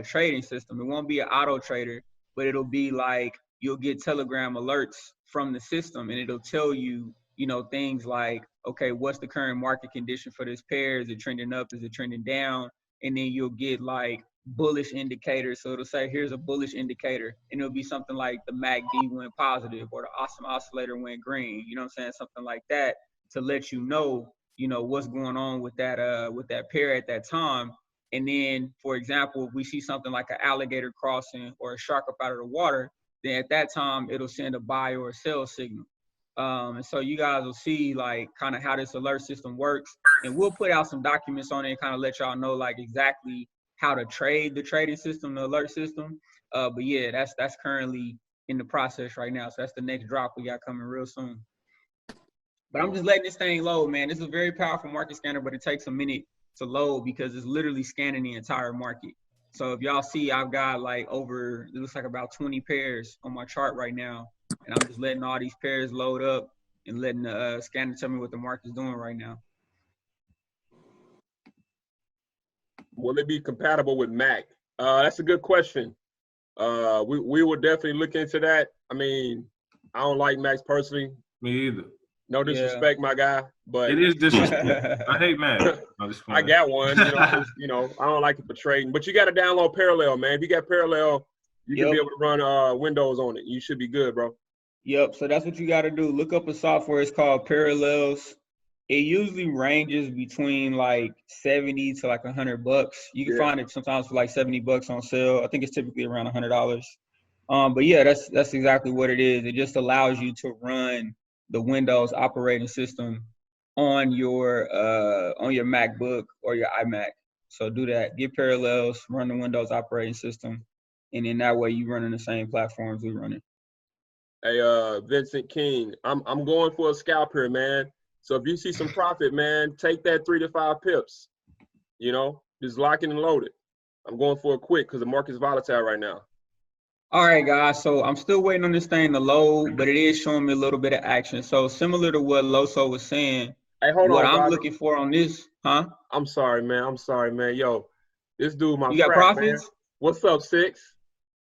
trading system. It won't be an auto trader, but it'll be like you'll get Telegram alerts from the system, and it'll tell you, you know, things like, okay, what's the current market condition for this pair? Is it trending up? Is it trending down? And then you'll get like bullish indicators. So it'll say, here's a bullish indicator, and it'll be something like the MACD went positive or the Awesome Oscillator went green. You know what I'm saying? Something like that to let you know what's going on with that pair at that time. And then, for example, if we see something like an alligator crossing or a shark up out of the water, then at that time, it'll send a buy or a sell signal. And so you guys will see like kind of how this alert system works. And we'll put out some documents on it and kind of let y'all know like exactly how to trade the trading system, the alert system. But yeah, that's currently in the process right now. So that's the next drop we got coming real soon. But I'm just letting this thing load, man. This is a very powerful market scanner, but it takes a minute to load because it's literally scanning the entire market. So if y'all see, I've got like over, it looks like about 20 pairs on my chart right now. And I'm just letting all these pairs load up and letting the scanner tell me what the market's doing right now. Will it be compatible with Mac? That's a good question. We will definitely look into that. I mean, I don't like Macs personally. Me either. No disrespect, my guy, but it is disrespect. I hate Mac. I got one. I don't like it for trading. But you got to download Parallel, man. If you got Parallel, you can be able to run Windows on it. You should be good, bro. Yep. So that's what you got to do. Look up a software. It's called Parallels. It usually ranges between like 70 to like $100. You can find it sometimes for like $70 on sale. I think it's typically around $100. But yeah, that's exactly what it is. It just allows you to run the Windows operating system on your MacBook or your iMac. So do that. Get parallels, run the Windows operating system, and in that way you running the same platforms we running. Hey, Vincent King, I'm going for a scalp here, man. So if you see some profit, man, take that 3 to 5 pips. You know, just lock it and load it. I'm going for a quick because the market's volatile right now. All right, guys. So I'm still waiting on this thing to load, but it is showing me a little bit of action. So similar to what Loso was saying, Hey, hold what on, I'm Bobby. looking for on this, huh? I'm sorry, man. Yo, this dude, my You got frat, profits? man. What's up, Six?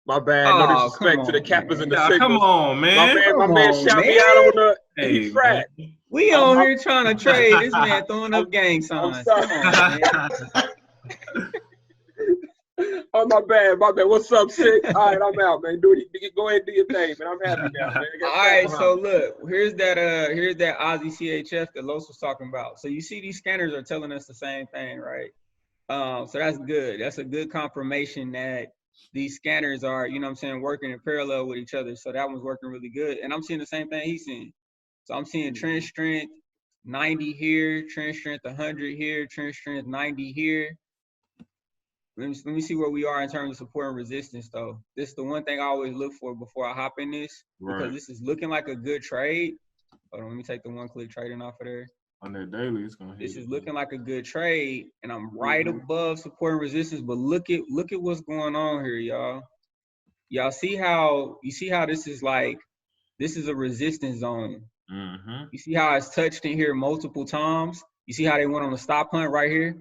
My bad. No Oh, disrespect to the come on, Kappas man. and the Yeah, Sigmas. come on, man. My man on, shot me man. out on the Hey, frat. man. We on here trying to trade. This man throwing up gang I'm signs. sorry. Come on, man. Oh, my bad. What's up, Six? All right, I'm out, man. Go ahead and do your thing, man. I'm happy now, man. I got All right, frat so behind me. look, here's that Aussie CHF that Los was talking about. So you see these scanners are telling us the same thing, right? So that's good. That's a good confirmation that these scanners are, you know what I'm saying, working in parallel with each other. So that one's working really good. And I'm seeing the same thing he's seeing. So I'm seeing trend strength 90 here, trend strength 100 here, trend strength 90 here. Let me see where we are in terms of support and resistance, though. This is the one thing I always look for before I hop in this, because Right. this is looking like a good trade. Hold on, let me take the one-click trading off of there. On that daily, it's gonna hit. This is looking like a good trade, and I'm right above support and resistance. But look at what's going on here, y'all. Y'all see how this is like, this is a resistance zone. Mm-hmm. You see how it's touched in here multiple times. You see how they went on a stop hunt right here.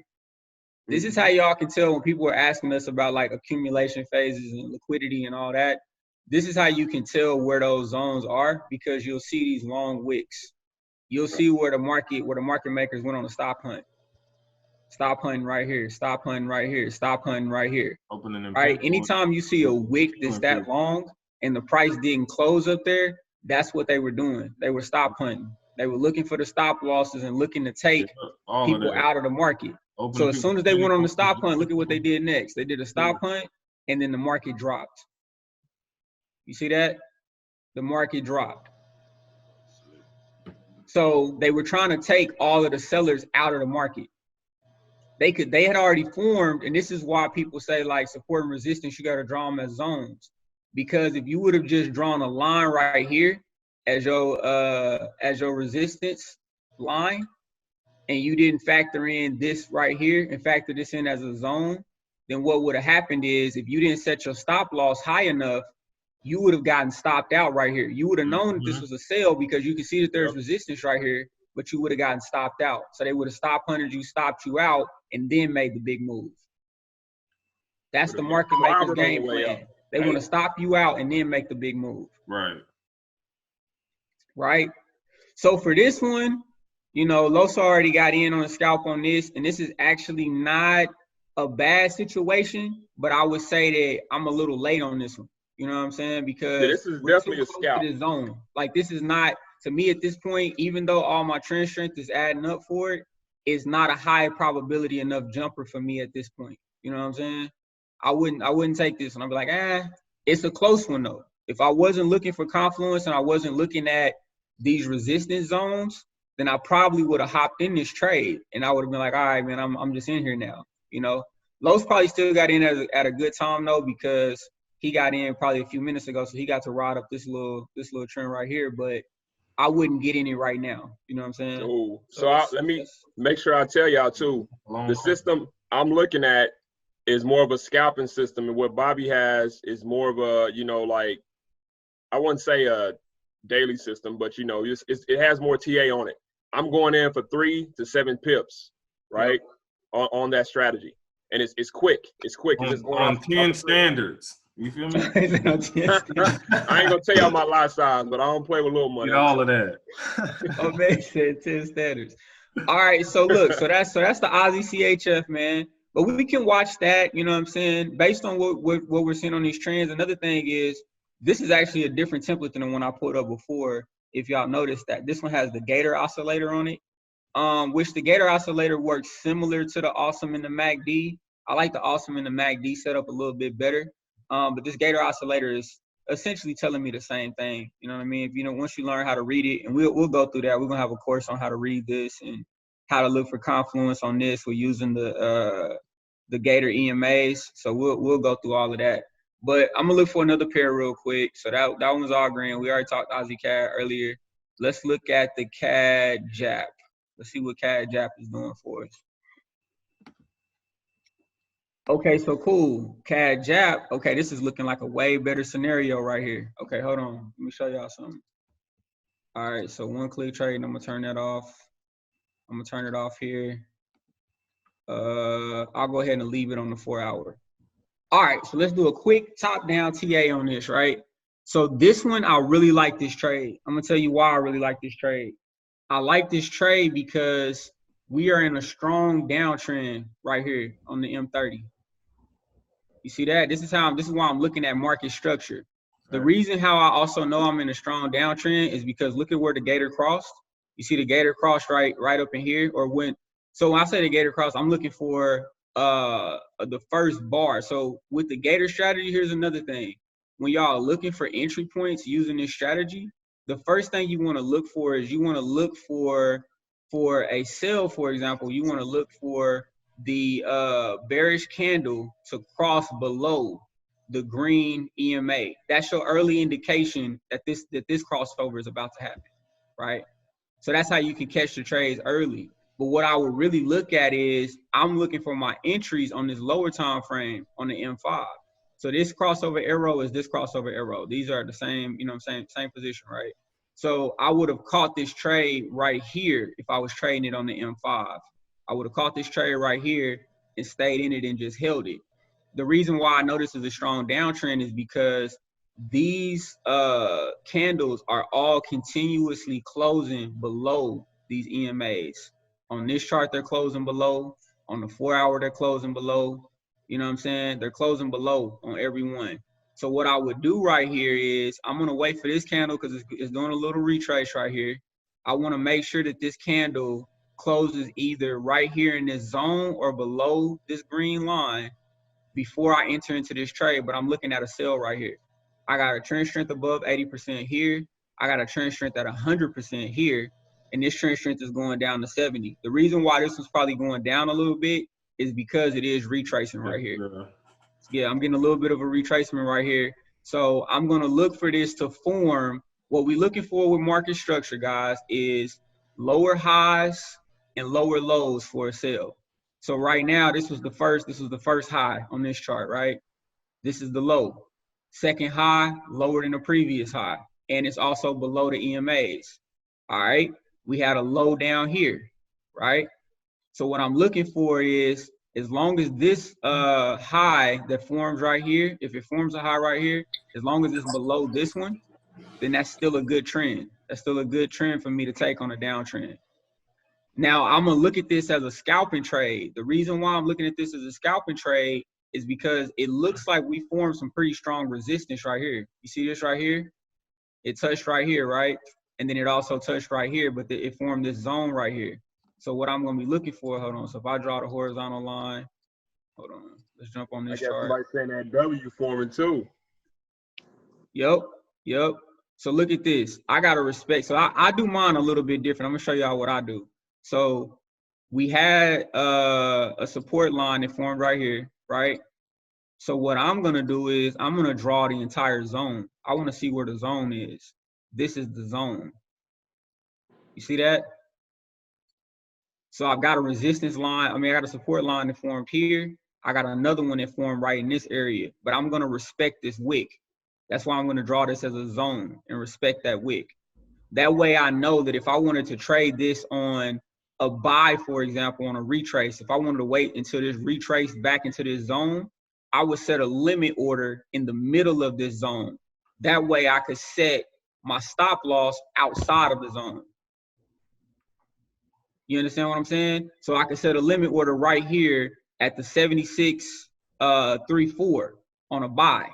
This is how y'all can tell when people are asking us about like accumulation phases and liquidity and all that. This is how you can tell where those zones are, because you'll see these long wicks. You'll see where the market makers went on a stop hunt. Stop hunting right here, stop hunting right here, stop hunting right here. Opening and Right? Anytime you see a wick that's that long and the price didn't close up there, that's what they were doing. They were stop hunting. They were looking for the stop losses and looking to take people out of the market. So as soon as they went on the stop hunt, look at what they did next. They did a stop hunt, and then the market dropped. You see that? The market dropped. So they were trying to take all of the sellers out of the market. They had already formed, and this is why people say like support and resistance, you got to draw them as zones. Because if you would have just drawn a line right here as your resistance line, and you didn't factor in this right here and factor this in as a zone, then what would have happened is if you didn't set your stop loss high enough, you would have gotten stopped out right here. You would have known that this was a sell because you can see that there's resistance right here, but you would have gotten stopped out. So they would have stopped hunted you, stopped you out, and then made the big move. That's the market maker's game plan. They want to stop you out and then make the big move. Right. Right? So for this one, you know, Loso already got in on a scalp on this, and this is actually not a bad situation, but I would say that I'm a little late on this one. You know what I'm saying? Because this is definitely a scalp. This zone. Like, this is not, to me at this point, even though all my trend strength is adding up for it, it's not a high probability enough jumper for me at this point. You know what I'm saying? I wouldn't take this one. I'd be like, it's a close one though. If I wasn't looking for confluence and I wasn't looking at these resistance zones, then I probably would have hopped in this trade, and I would have been like, all right, man, I'm just in here now. You know, Lowe's probably still got in at a good time though, because he got in probably a few minutes ago, so he got to ride up this little trend right here. But I wouldn't get in it right now. You know what I'm saying? Oh, so let me make sure I tell y'all too. The system I'm looking at is more of a scalping system, and what Bobby has is more of a, you know, like, I wouldn't say a daily system, but you know, it has more TA on it. I'm going in for 3 to 7 pips, right, on that strategy, and it's quick. It's quick. It's just going on 10 standards. You feel me? I ain't gonna tell y'all my lot size, but I don't play with little money. Get all of that. Oh, man, said 10 standards. All right, so look, so that's the Aussie CHF, man. But we can watch that, you know what I'm saying, based on what we're seeing on these trends. Another thing is, this is actually a different template than the one I put up before. If y'all noticed that this one has the Gator Oscillator on it, which the Gator Oscillator works similar to the Awesome in the MACD. I like the Awesome in the MACD setup a little bit better. But this Gator Oscillator is essentially telling me the same thing. You know what I mean? If, you know, once you learn how to read it, and we'll go through that. We're gonna have a course on how to read this and how to look for confluence on this. We're using the Gator EMAs, so we'll go through all of that. But I'm gonna look for another pair real quick. So that one's all green. We already talked Aussie CAD earlier. Let's look at the CAD JAP. Let's see what CAD JAP is doing for us. Okay, so cool. CAD JAP. Okay, this is looking like a way better scenario right here. Okay, hold on. Let me show y'all something. All right, so one click trade, and I'm gonna turn that off. I'm gonna turn it off here. I'll go ahead and leave it on the 4 hour. All right, so let's do a quick top-down TA on this, right? So this one, I really like this trade. I'm gonna tell you why I really like this trade. I like this trade because we are in a strong downtrend right here on the M30. You see that? This is why I'm looking at market structure. The reason how I also know I'm in a strong downtrend is because look at where the Gator crossed. You see the Gator crossed right up in here, or when. So when I say the Gator cross, I'm looking for the first bar. So with the Gator strategy, here's another thing. When y'all are looking for entry points using this strategy, the first thing you want to look for is you want to look for a sell, for example. You want to look for the bearish candle to cross below the green EMA. That's your early indication that this crossover is about to happen, right? So that's how you can catch the trades early. But what I would really look at is I'm looking for my entries on this lower time frame on the M5. So this crossover arrow is this crossover arrow. These are the same, you know what I'm saying, same position, right? So I would have caught this trade right here if I was trading it on the M5. I would have caught this trade right here and stayed in it and just held it. The reason why I know this is a strong downtrend is because these candles are all continuously closing below these EMAs. On this chart, they're closing below. On the 4 hour, they're closing below. You know what I'm saying? They're closing below on every one. So what I would do right here is I'm going to wait for this candle because it's doing a little retrace right here. I want to make sure that this candle closes either right here in this zone or below this green line before I enter into this trade. But I'm looking at a sell right here. I got a trend strength above 80% here. I got a trend strength at 100% here. And this trend strength is going down to 70. The reason why this was probably going down a little bit is because it is retracing right here. Yeah, I'm getting a little bit of a retracement right here. So I'm going to look for this to form. What we're looking for with market structure, guys, is lower highs and lower lows for a sell. So right now, this was the first high on this chart, right? This is the low. Second high, lower than the previous high. And it's also below the EMAs. All right. We had a low down here, right? So what I'm looking for is, as long as this high that forms right here, if it forms a high right here, as long as it's below this one, then that's still a good trend. That's still a good trend for me to take on a downtrend. Now, I'm going to look at this as a scalping trade. The reason why I'm looking at this as a scalping trade is because it looks like we formed some pretty strong resistance right here. You see this right here? It touched right here, right? And then it also touched right here, but it formed this zone right here. So what I'm going to be looking for, hold on. So if I draw the horizontal line, hold on. Let's jump on this chart. I guess somebody saying that W forming too. Yep. So look at this. I got to respect. So I do mine a little bit different. I'm going to show y'all what I do. So we had a support line that formed right here, right? So what I'm going to do is I'm going to draw the entire zone. I want to see where the zone is. This is the zone. You see that? So I've got a resistance line. I got a support line that formed here. I got another one that formed right in this area. But I'm going to respect this wick. That's why I'm going to draw this as a zone and respect that wick. That way I know that if I wanted to trade this on a buy, for example, on a retrace, if I wanted to wait until this retrace back into this zone, I would set a limit order in the middle of this zone. That way I could set my stop loss outside of the zone. You understand what I'm saying? So I could set a limit order right here at the 76.34 on a buy.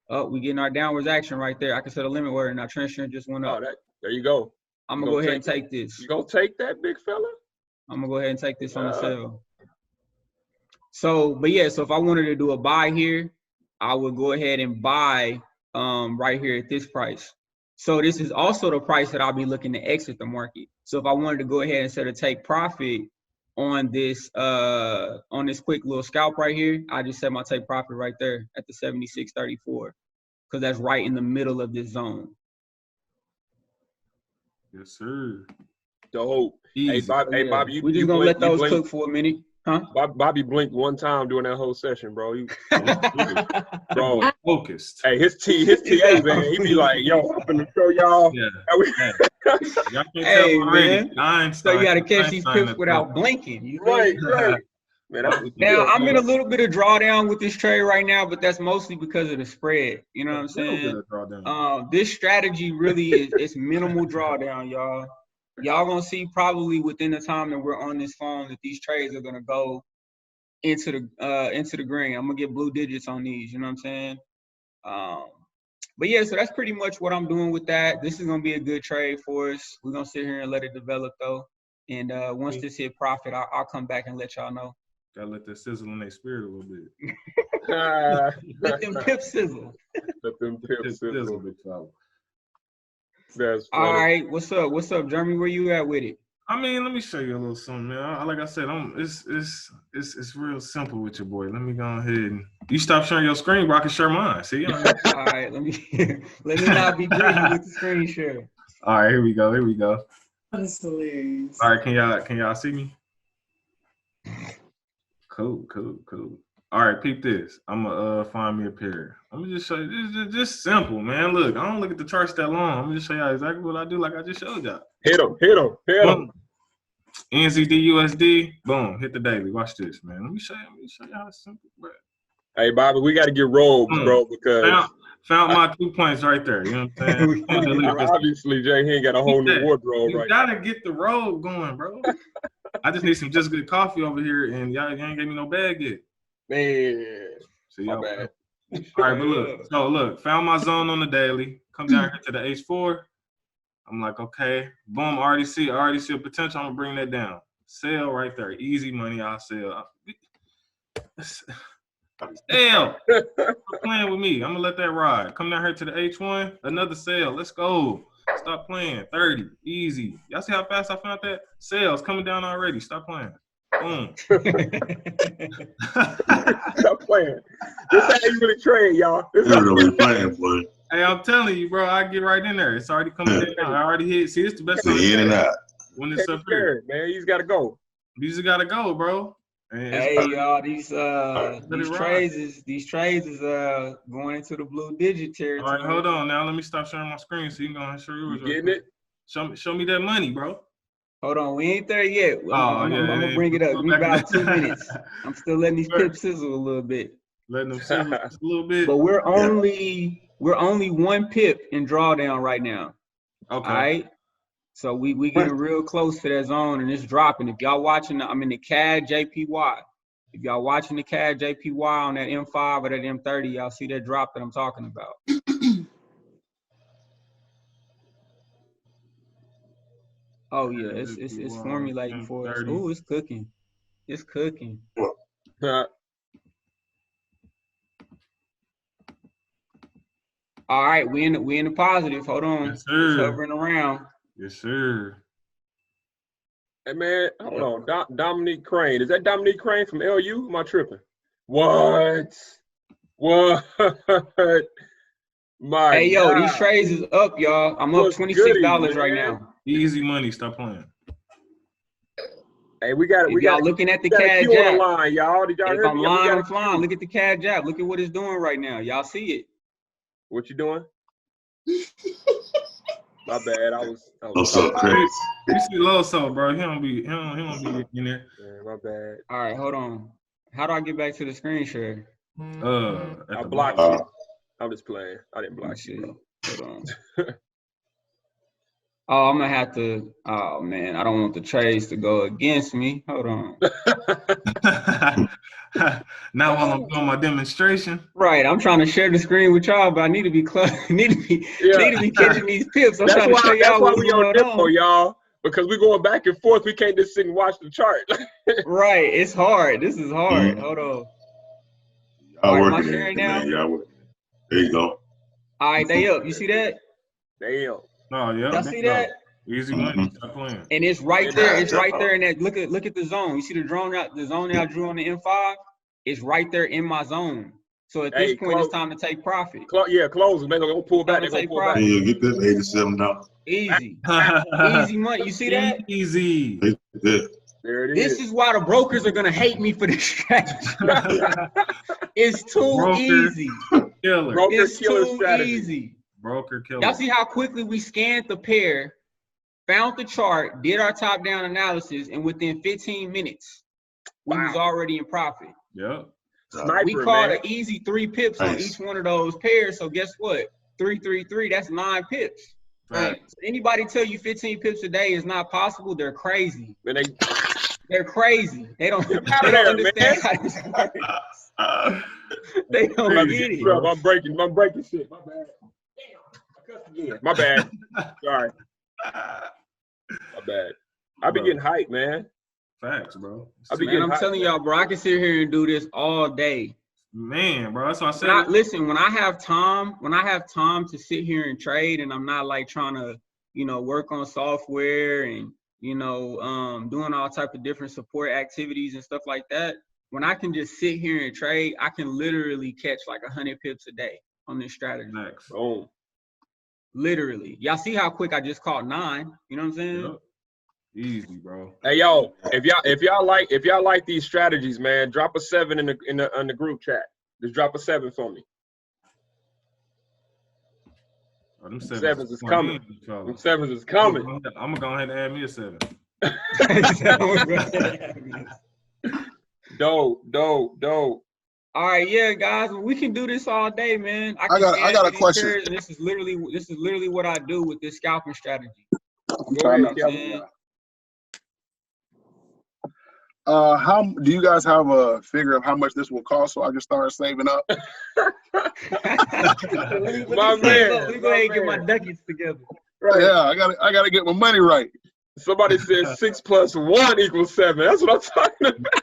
Oh, we getting our downwards action right there. I can set a limit order and our trend strength just went up. Oh, there you go. I'm gonna go ahead and take this. You gonna take that, big fella? I'm gonna go ahead and take this on the sell. So, but yeah, so if I wanted to do a buy here, I would go ahead and buy right here at this price. So this is also the price that I'll be looking to exit the market. So if I wanted to go ahead and set a take profit on this quick little scalp right here, I just set my take profit right there at the 76.34, because that's right in the middle of this zone. Yes, sir. Dope. Hey, Easy. Bobby, you we just gonna let those cook for a minute, huh? Bobby blinked one time during that whole session, bro. Bro, focused. Hey, his TA, man, he be like, yo, I'm gonna show y'all. Yeah. Y'all can't Hey, tell man. Einstein, So you gotta catch these pips without blinking. You right. Man, now I'm in a little bit of drawdown with this trade right now, but that's mostly because of the spread. You know what I'm saying? This strategy really is minimal drawdown, y'all. Y'all gonna see probably within the time that we're on this phone that these trades are gonna go into the green. I'm gonna get blue digits on these. You know what I'm saying? But yeah, so that's pretty much what I'm doing with that. This is gonna be a good trade for us. We're gonna sit here and let it develop though. And once this hit profit, I'll come back and let y'all know. Gotta let that sizzle in their spirit a little bit. Let them pips sizzle. Let them pips sizzle. Big fella. That's funny. All right, what's up, Jeremy? Where you at with it? I mean, let me show you a little something, man. Like I said, it's real simple with your boy. Let me go ahead and you stop sharing your screen, bro. I can share mine. See? All right, let me not be greedy with the screen share. All right, here we go. That's hilarious. All right, can y'all see me? Cool. All right, peep this. I'm gonna find me a pair. I'm gonna just show you. This is just simple, man. Look, I don't look at the charts that long. I'm gonna just show y'all exactly what I do, like I just showed y'all. Hit him. NZD USD, boom, hit the daily. Watch this, man. Let me show you how simple, bro. Hey, Bobby, we got to get robes, bro, because found my 2 points right there. You know what I'm saying? Obviously, Jay, he ain't got a whole new wardrobe right now. You gotta get the robe going, bro. I just need some just good coffee over here, and y'all ain't gave me no bag yet. Man, so my bad. All right, but look, found my zone on the daily. Come down here to the H4. I'm like, okay, boom, I already see a potential. I'm gonna bring that down. Sell right there, easy money. I'll sell. Damn, stop playing with me. I'm gonna let that ride. Come down here to the H1, another sale. Let's go. Stop playing. 30, easy. Y'all see how fast I found that? Sales coming down already. Stop playing. Boom. Stop playing. This how you really trade, y'all. This You're really playing, boy. Hey, I'm telling you, bro, I get right in there. It's already coming down. I already hit. See, it's the best. In and out. When it's up here, man, you just gotta go. You just gotta go, bro. Hey, y'all, these trades is going into the blue digit territory. All right, hold on. Now let me stop sharing my screen so you can go and show yours. You getting it? Show me that money, bro. Hold on, we ain't there yet. I'm gonna bring it up. Give me about 2 minutes. I'm still letting these pips sizzle a little bit. Letting them sizzle just a little bit. But we're only 1 pip in drawdown right now. Okay. All right. So we getting real close to that zone, and it's dropping. If y'all watching, I'm in the CAD JPY. If y'all watching the CAD JPY on that M5 or that M30, y'all see that drop that I'm talking about. Oh yeah, it's formulating for us. Oh, it's cooking. It's cooking. All right, we in the positive. Hold on. Yes, sir. It's hovering around. Yes, sir. Hey man, hold on. Dominique Crane. Is that Dominique Crane from LU? Am I tripping? What? My hey yo, God. these trades is up, y'all. I'm up $26 right now. Easy money. Stop playing. Hey, we got y'all looking at the CAD jab. Line, y'all. Did y'all if I'm lying, I'm flying. Look at the CAD jab. Look at what it's doing right now. Y'all see it? What you doing? My bad. I was What's up, Chris? You see Loso, bro. He don't be in there. Yeah, my bad. All right, hold on. How do I get back to the screen share? I blocked you. I'm just playing. I didn't block you. Hold on. Oh, I'm gonna have to. Oh man, I don't want the trades to go against me. Hold on. Now while I'm doing my demonstration. Right, I'm trying to share the screen with y'all, but I need to be need to be catching these pips. I'm trying to show y'all what's going on, y'all. Because we're going back and forth. We can't just sit and watch the chart. Right, it's hard. This is hard. Hold on. Y'all am I working sharing it, now? man. Y'all working. There you go. All right, they up. You see that? Damn. No, yeah. Y'all see that? Easy money. Stop playing. And it's right there. It's right there in that. Look at the zone. You see the zone that I drew on the M5? It's right there in my zone. So at this point, it's time to take profit. Yeah, close it. Man, they're gonna pull back. They're gonna pull back. Yeah, get this $87. Easy. Easy money. You see that? Easy. There it is. This is why the brokers are gonna hate me for this strategy. It's too easy. Killer. It's killer too strategy. easy. Broker killer. Y'all see how quickly we scanned the pair, found the chart, did our top-down analysis, and within 15 minutes, we was already in profit. Yep. Sniper, We caught man. an easy 3 pips on each one of those pairs. So guess what? 3, 3, 3. That's 9 pips. Right. So anybody tell you 15 pips a day is not possible, they're crazy. Man, they're crazy. They don't understand how this works. They don't get it. Bro, I'm breaking shit. My bad. Damn, I cussed again. My bad. Sorry. My bad. I be getting hyped, man. Facts, bro. I'm telling y'all, bro, I can sit here and do this all day. Man, bro, that's what I said. Listen, when I have time to sit here and trade, and I'm not like trying to, work on software and, doing all type of different support activities and stuff like that. When I can just sit here and trade, I can literally catch like 100 pips a day on this strategy. Next. Boom. Literally. Y'all see how quick I just caught 9? You know what I'm saying? Yep. Easy, bro. Hey, yo, if y'all like these strategies, man, drop a 7 in the group chat. Just drop a 7 for me. Oh, them sevens is coming. Them 7s is coming. I'm gonna go ahead and add me a 7. Dope. All right, yeah, guys, we can do this all day, man. I got a question. And this is literally what I do with this scalping strategy. Go ahead, how do you guys have a figure of how much this will cost so I can start saving up? My man. Let me go ahead and get my ducats together. Right. Yeah, I gotta get my money right. Somebody said 6 + 1 = 7. That's what I'm talking about.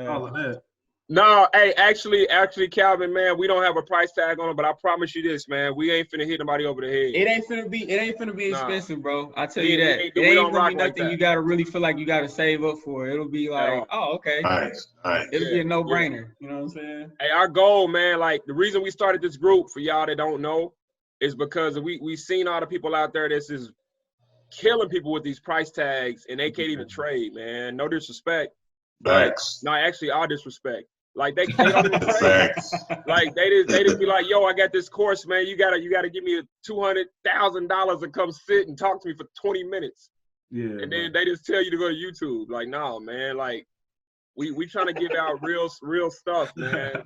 All of that. No, hey, actually, Calvin, man, we don't have a price tag on it, but I promise you this, man, we ain't finna hit nobody over the head. It ain't finna be expensive, bro. I tell you that. It We ain't don't gonna rock be like nothing that. you gotta really feel like you gotta save up for. It'll be like, oh, okay. Nice. It'll be a no-brainer. You know what I'm saying? Hey, our goal, man, like the reason we started this group, for y'all that don't know, is because we seen all the people out there that's just killing people with these price tags, and they can't even trade, man. No disrespect. Facts. No, actually, all disrespect. Like they don't even trade. Facts. Like they just be like, yo, I got this course, man. You gotta give me $200,000 to come sit and talk to me for 20 minutes. Yeah. And then they just tell you to go to YouTube. Like, no, man. Like, we trying to give out real stuff, man.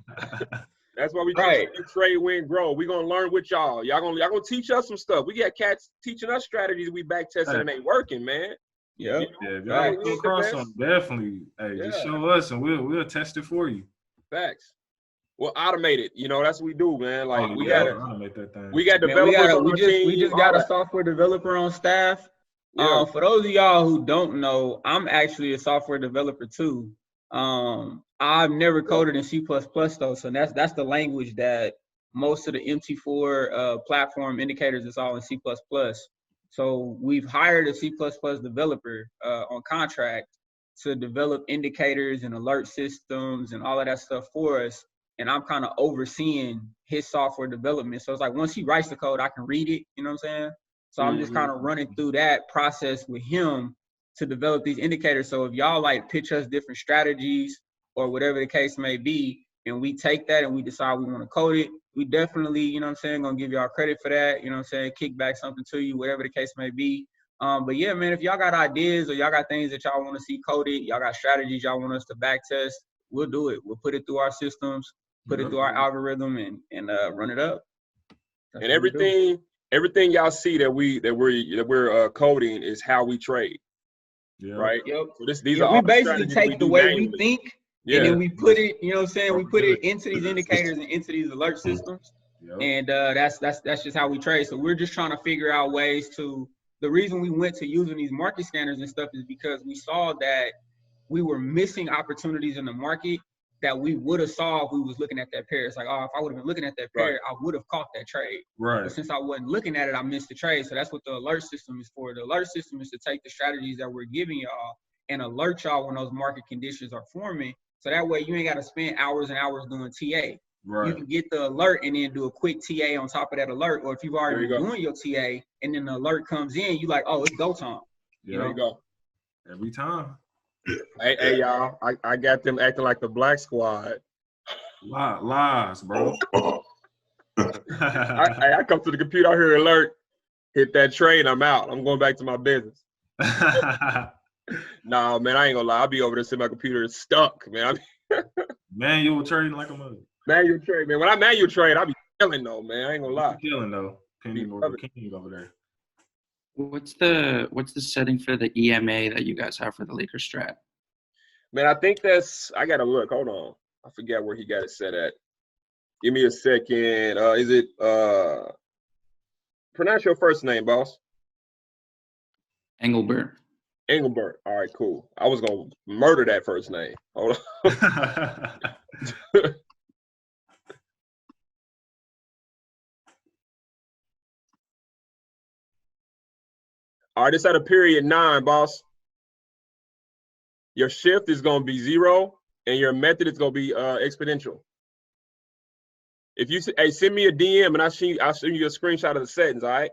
That's why we teach you trade, win, grow. We gonna learn with y'all. Y'all gonna teach us some stuff. We got cats teaching us strategies we back testing and ain't working, man. Yep. Yeah, if y'all come across something, definitely, just show us and we'll test it for you. Facts. Well, automate it. That's what we do, man. Like we gotta automate that thing. We got developers on our team. We just got a software developer on staff. Yeah. For those of y'all who don't know, I'm actually a software developer too. I've never coded in C++ though, so that's the language that most of the MT4 platform indicators is all in C++. So we've hired a C++ developer on contract to develop indicators and alert systems and all of that stuff for us. And I'm kind of overseeing his software development. So it's like once he writes the code, I can read it, you know what I'm saying? So I'm just kind of running through that process with him to develop these indicators. So if y'all like pitch us different strategies or whatever the case may be, and we take that and we decide we want to code it, we definitely, you know what I'm saying, gonna give y'all credit for that, you know what I'm saying, kick back something to you, whatever the case may be. But yeah, man, if y'all got ideas or y'all got things that y'all want to see coded, y'all got strategies y'all want us to back test, we'll do it. We'll put it through our systems, put it through our algorithm and run it up. That's and everything y'all see that we're coding is how we trade. Yeah. Right? Yep. So these are all we basically take the way we think and then we put it, you know what I'm saying, we put it into these indicators and into these alert systems. And that's just how we trade. So we're just trying to figure out ways to, the reason we went to using these market scanners and stuff is because we saw that we were missing opportunities in the market that we would have saw if we was looking at that pair. It's like, oh, if I would have been looking at that pair, I would have caught that trade. Right. But since I wasn't looking at it, I missed the trade. So that's what the alert system is for. The alert system is to take the strategies that we're giving y'all and alert y'all when those market conditions are forming. So that way you ain't got to spend hours and hours doing TA. Right. You can get the alert and then do a quick TA on top of that alert. Or if you've already been doing your TA and then the alert comes in, you like, oh, it's go time. Yeah. There you go. Every time. Hey, y'all, I got them acting like the Black Squad. Lies, bro. I come to the computer, I hear alert, hit that trade, I'm out. I'm going back to my business. Nah, man, I ain't gonna lie. I'll be over there sitting my computer is stuck, man. Manual trading like a mother. Manual trade, man. When I manual trade, I be killing though, man. I ain't gonna lie. Killing though. Penny over there. What's the setting for the EMA that you guys have for the Lakers strat? Man, I think I gotta look. Hold on. I forget where he got it set at. Give me a second. Is it pronounce your first name, boss? Engelbert. Engelbert. All right, cool. I was gonna murder that first name. Hold on. All right, it's at a period 9, boss. Your shift is gonna be 0, and your method is gonna be exponential. If you send me a DM and I'll send you a screenshot of the settings. All right.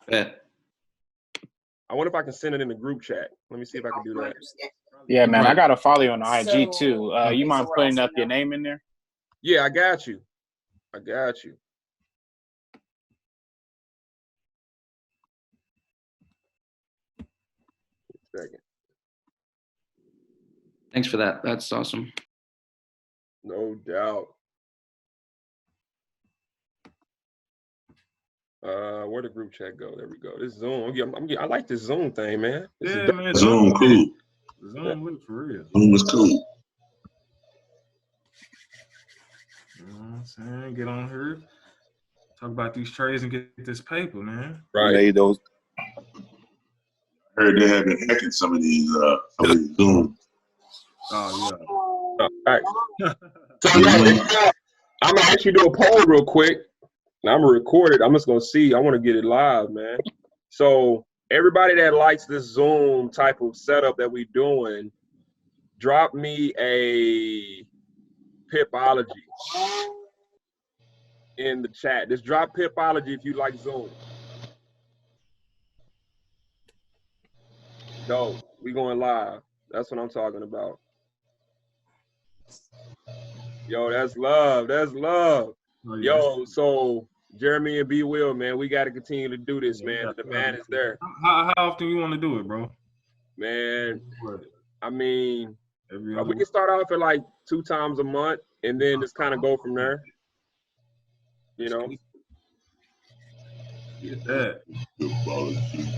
Bet. I wonder if I can send it in the group chat. Let me see if I can do that. Yeah, man, I gotta follow you on IG too. You mind putting up your name in there? Yeah, I got you. I got you. Second. Thanks for that. That's awesome. No doubt. Where'd the group chat go? There we go. This Zoom. I like this Zoom thing, man. Yeah, man. Zoom cool. Zoom lit for real. Zoom is cool. You know what I'm saying? Get on here. Talk about these trades and get this paper, man. Right. Made those. I heard they have been hacking some of these Zoom. Oh yeah. All right. So I'm gonna actually do a poll real quick. And I'm gonna record it. I'm just gonna see. I want to get it live, man. So everybody that likes this Zoom type of setup that we're doing, drop me a Pipology in the chat. Just drop Pipology if you like Zoom. No, we going live. That's what I'm talking about. Yo, that's love. That's love. Oh, yeah. Yo, so Jeremy and B Will, man, we got to continue to do this, man. The demand is there. How often you want to do it, bro? Man, I mean, we can start off at like 2 times a month and then just kind of go from there. You know? Get that.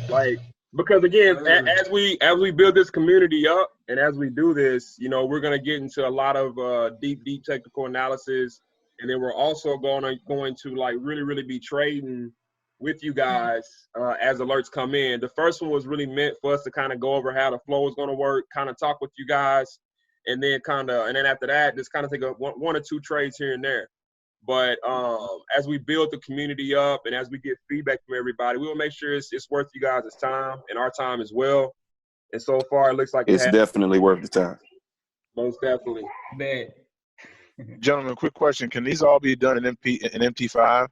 Like, because again, as we build this community up and as we do this, you know, we're gonna get into a lot of deep technical analysis, and then we're also going to like really be trading with you guys as alerts come in. The first one was really meant for us to kind of go over how the flow is gonna work, kind of talk with you guys, and then after that, just kind of take one or 2 trades here and there. But as we build the community up and as we get feedback from everybody, we will make sure it's worth you guys' time and our time as well. And so far, it looks like it's definitely worth the time. Most definitely. Man. Gentlemen, quick question. Can these all be done in MT5?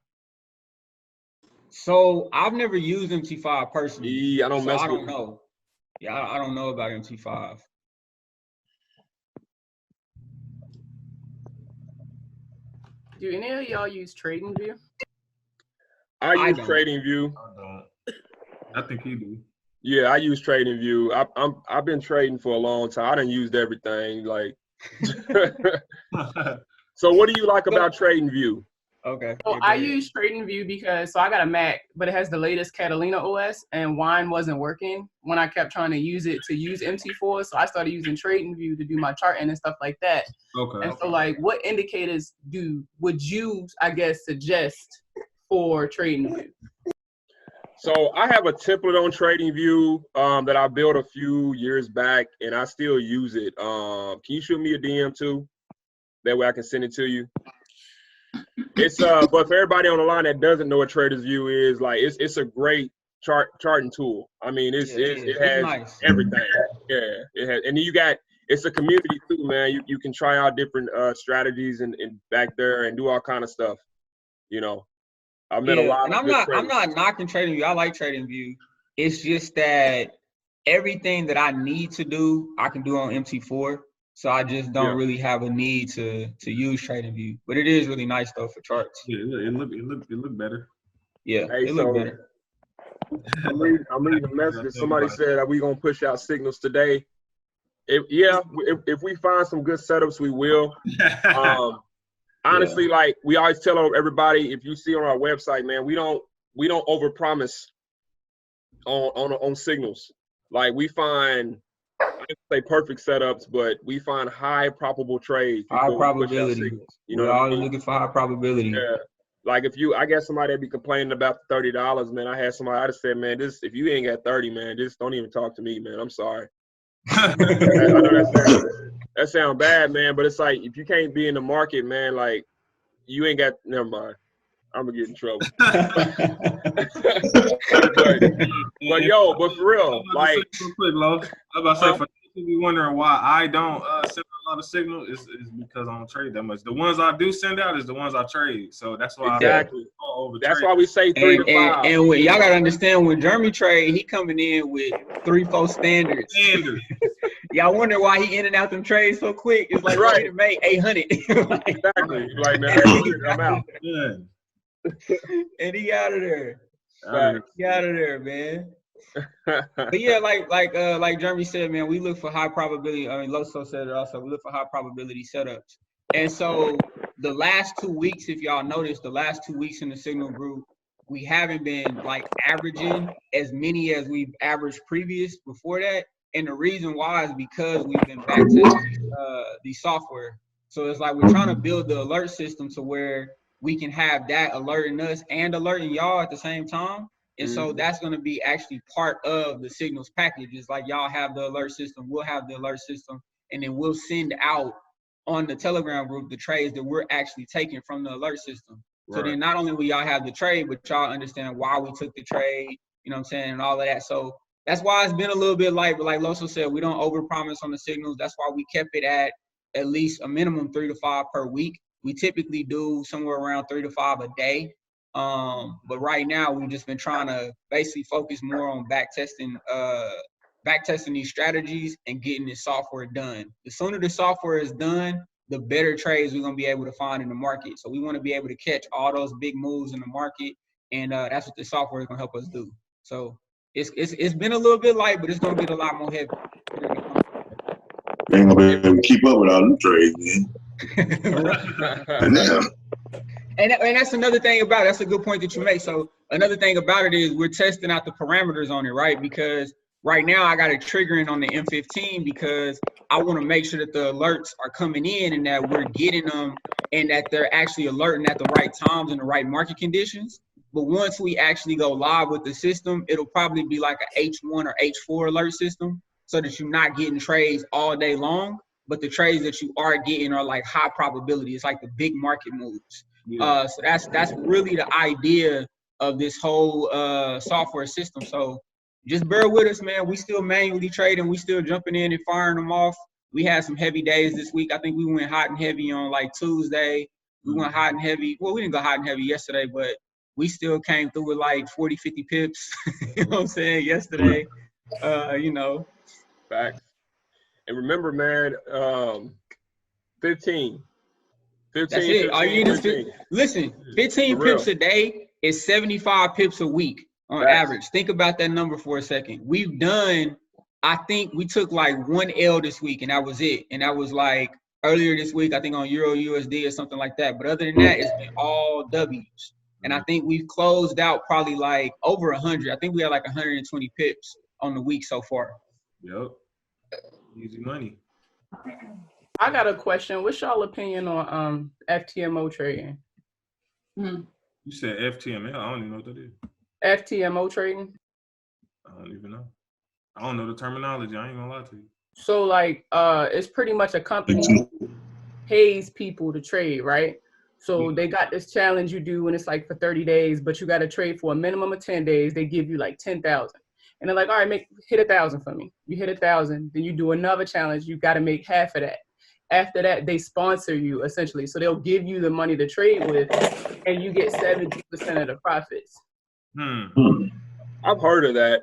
So I've never used MT5 personally. Yeah, I don't know. Yeah, I don't know about MT5. Do any of y'all use TradingView? I use TradingView. I don't. I think he do. Yeah, I use TradingView. I've been trading for a long time. I done used everything. Like, so what do you like about TradingView? Okay. So I use TradingView because I got a Mac, but it has the latest Catalina OS, and Wine wasn't working when I kept trying to use it to use MT4. So I started using TradingView to do my charting and stuff like that. Okay. And so, like, what indicators would you, I guess, suggest for TradingView? So I have a template on TradingView that I built a few years back, and I still use it. Can you shoot me a DM too? That way I can send it to you. It's but for everybody on the line that doesn't know what Trader's View is, like it's a great charting tool. I mean, it has nice. everything. Yeah, it has, and then it's a community too, man. You can try out different strategies and back there and do all kind of stuff. You know, I met a lot and of I'm not knocking TradingView. I like TradingView. It's just that everything that I need to do, I can do on MT4. So I just don't really have a need to use TradingView. But it is really nice though for charts. Yeah, it look better. Yeah, Hey, it look better. I'm reading a message. Somebody said that we gonna push out signals today. If we find some good setups, we will. Honestly, like we always tell everybody, if you see on our website, man, we don't overpromise on signals. Like we find, I don't say perfect setups, but we find high probable trades. High probability. You know, we're always looking for high probability. Yeah. Like I got somebody that be complaining about the $30, man. I had somebody I just said, man, if you ain't got 30, man, just don't even talk to me, man. I'm sorry. I know that sounds bad, man, but it's like if you can't be in the market, man, like you ain't got. Never mind. I'm gonna get in trouble. but for real, like, real quick, Lo. I was about to say, for people be wondering why I don't send a lot of signal is because I don't trade that much. The ones I do send out is the ones I trade, so that's why exactly. That's why we say 3 to 5. And when, y'all gotta understand, when Jeremy trade, he coming in with 3-4 standards. Y'all wonder why he in and out them trades so quick. It's like ready to make 800. Exactly. Like, man, I'm out. Yeah. And he out of there. He out of there, man. But yeah, like Jeremy said, man, we look for high probability. I mean, Loso said it also. We look for high probability setups. And so the last 2 weeks, if y'all noticed, the last 2 weeks in the signal group, we haven't been like averaging as many as we've averaged before that. And the reason why is because we've been backtesting the software. So it's like we're trying to build the alert system to where we can have that alerting us and alerting y'all at the same time. And so that's going to be actually part of the signals package. It's like y'all have the alert system, we'll have the alert system, and then we'll send out on the Telegram group the trades that we're actually taking from the alert system. So then not only will y'all have the trade, but y'all understand why we took the trade, you know what I'm saying, and all of that. So that's why it's been a little bit light, but like Loso said, we don't overpromise on the signals. That's why we kept it at least a minimum 3 to 5 per week. We typically do somewhere around 3 to 5 a day. But right now we've just been trying to basically focus more on backtesting these strategies and getting this software done. The sooner the software is done, the better trades we're gonna be able to find in the market. So we want to be able to catch all those big moves in the market, and that's what the software is gonna help us do. So it's been a little bit light, but it's gonna get a lot more heavy. They ain't gonna be able to keep up with all them trades, man. And that's another thing about it. That's a good point that you make. So another thing about it is we're testing out the parameters on it, right? Because right now I got it triggering on the M15 because I want to make sure that the alerts are coming in and that we're getting them and that they're actually alerting at the right times and the right market conditions. But once we actually go live with the system, it'll probably be like a H1 or H4 alert system so that you're not getting trades all day long, but the trades that you are getting are like high probability. It's like the big market moves. So that's really the idea of this whole software system. So just bear with us, man. We still manually trading. We still jumping in and firing them off. We had some heavy days this week. I think we went hot and heavy on like Tuesday. We went hot and heavy. Well, we didn't go hot and heavy yesterday, but we still came through with like 40, 50 pips, you know what I'm saying, yesterday, you know. Facts. And remember, man, 15. That's it. All you need is listen, 15 pips a day is 75 pips a week on average. Think about that number for a second. We've done, I think we took like 1 L this week, and that was it. And that was like earlier this week, I think on Euro USD or something like that. But other than that, it's been all W's. And I think we've closed out probably like over 100. I think we had like 120 pips on the week so far. Yep. Easy money. I got a question. What's y'all opinion on FTMO trading? You said FTML. I don't even know what that is. FTMO trading. I don't even know. I don't know the terminology. I ain't gonna lie to you. So like it's pretty much a company who pays people to trade, right? So they got this challenge you do and it's like for 30 days, but you got to trade for a minimum of 10 days. They give you like 10,000. And they're like, all right, hit 1,000 for me. You hit 1,000, then you do another challenge. You got to make half of that. After that, they sponsor you essentially. So they'll give you the money to trade with and you get 70% of the profits. I've heard of that.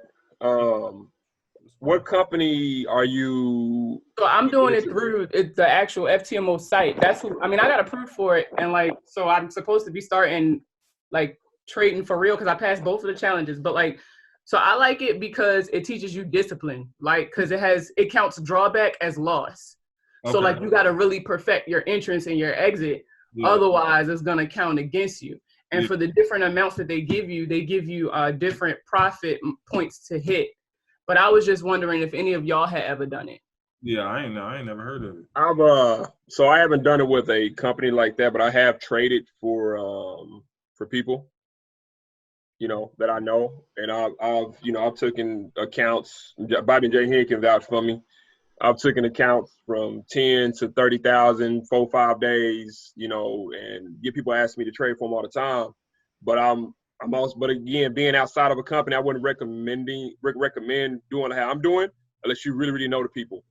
What company are you? So I'm doing it through the actual FTMO site. That's who, I mean, I got approved for it. And like, so I'm supposed to be starting like trading for real because I passed both of the challenges. But like, so I like it because it teaches you discipline, like, because it counts drawback as loss. Okay. So like you got to really perfect your entrance and your exit. Yeah. Otherwise, it's going to count against you. And for the different amounts that they give you different profit points to hit. But I was just wondering if any of y'all had ever done it. Yeah, I ain't never heard of it. So I haven't done it with a company like that, but I have traded for people, you know, that I know, and I've taken accounts. Bobby and Jay Henry can vouch for me. I've taken accounts from 10 to 30,000, 4-5 days, you know, and get people asking me to trade for them all the time. But but again, being outside of a company, I wouldn't recommend doing how I'm doing unless you really, really know the people.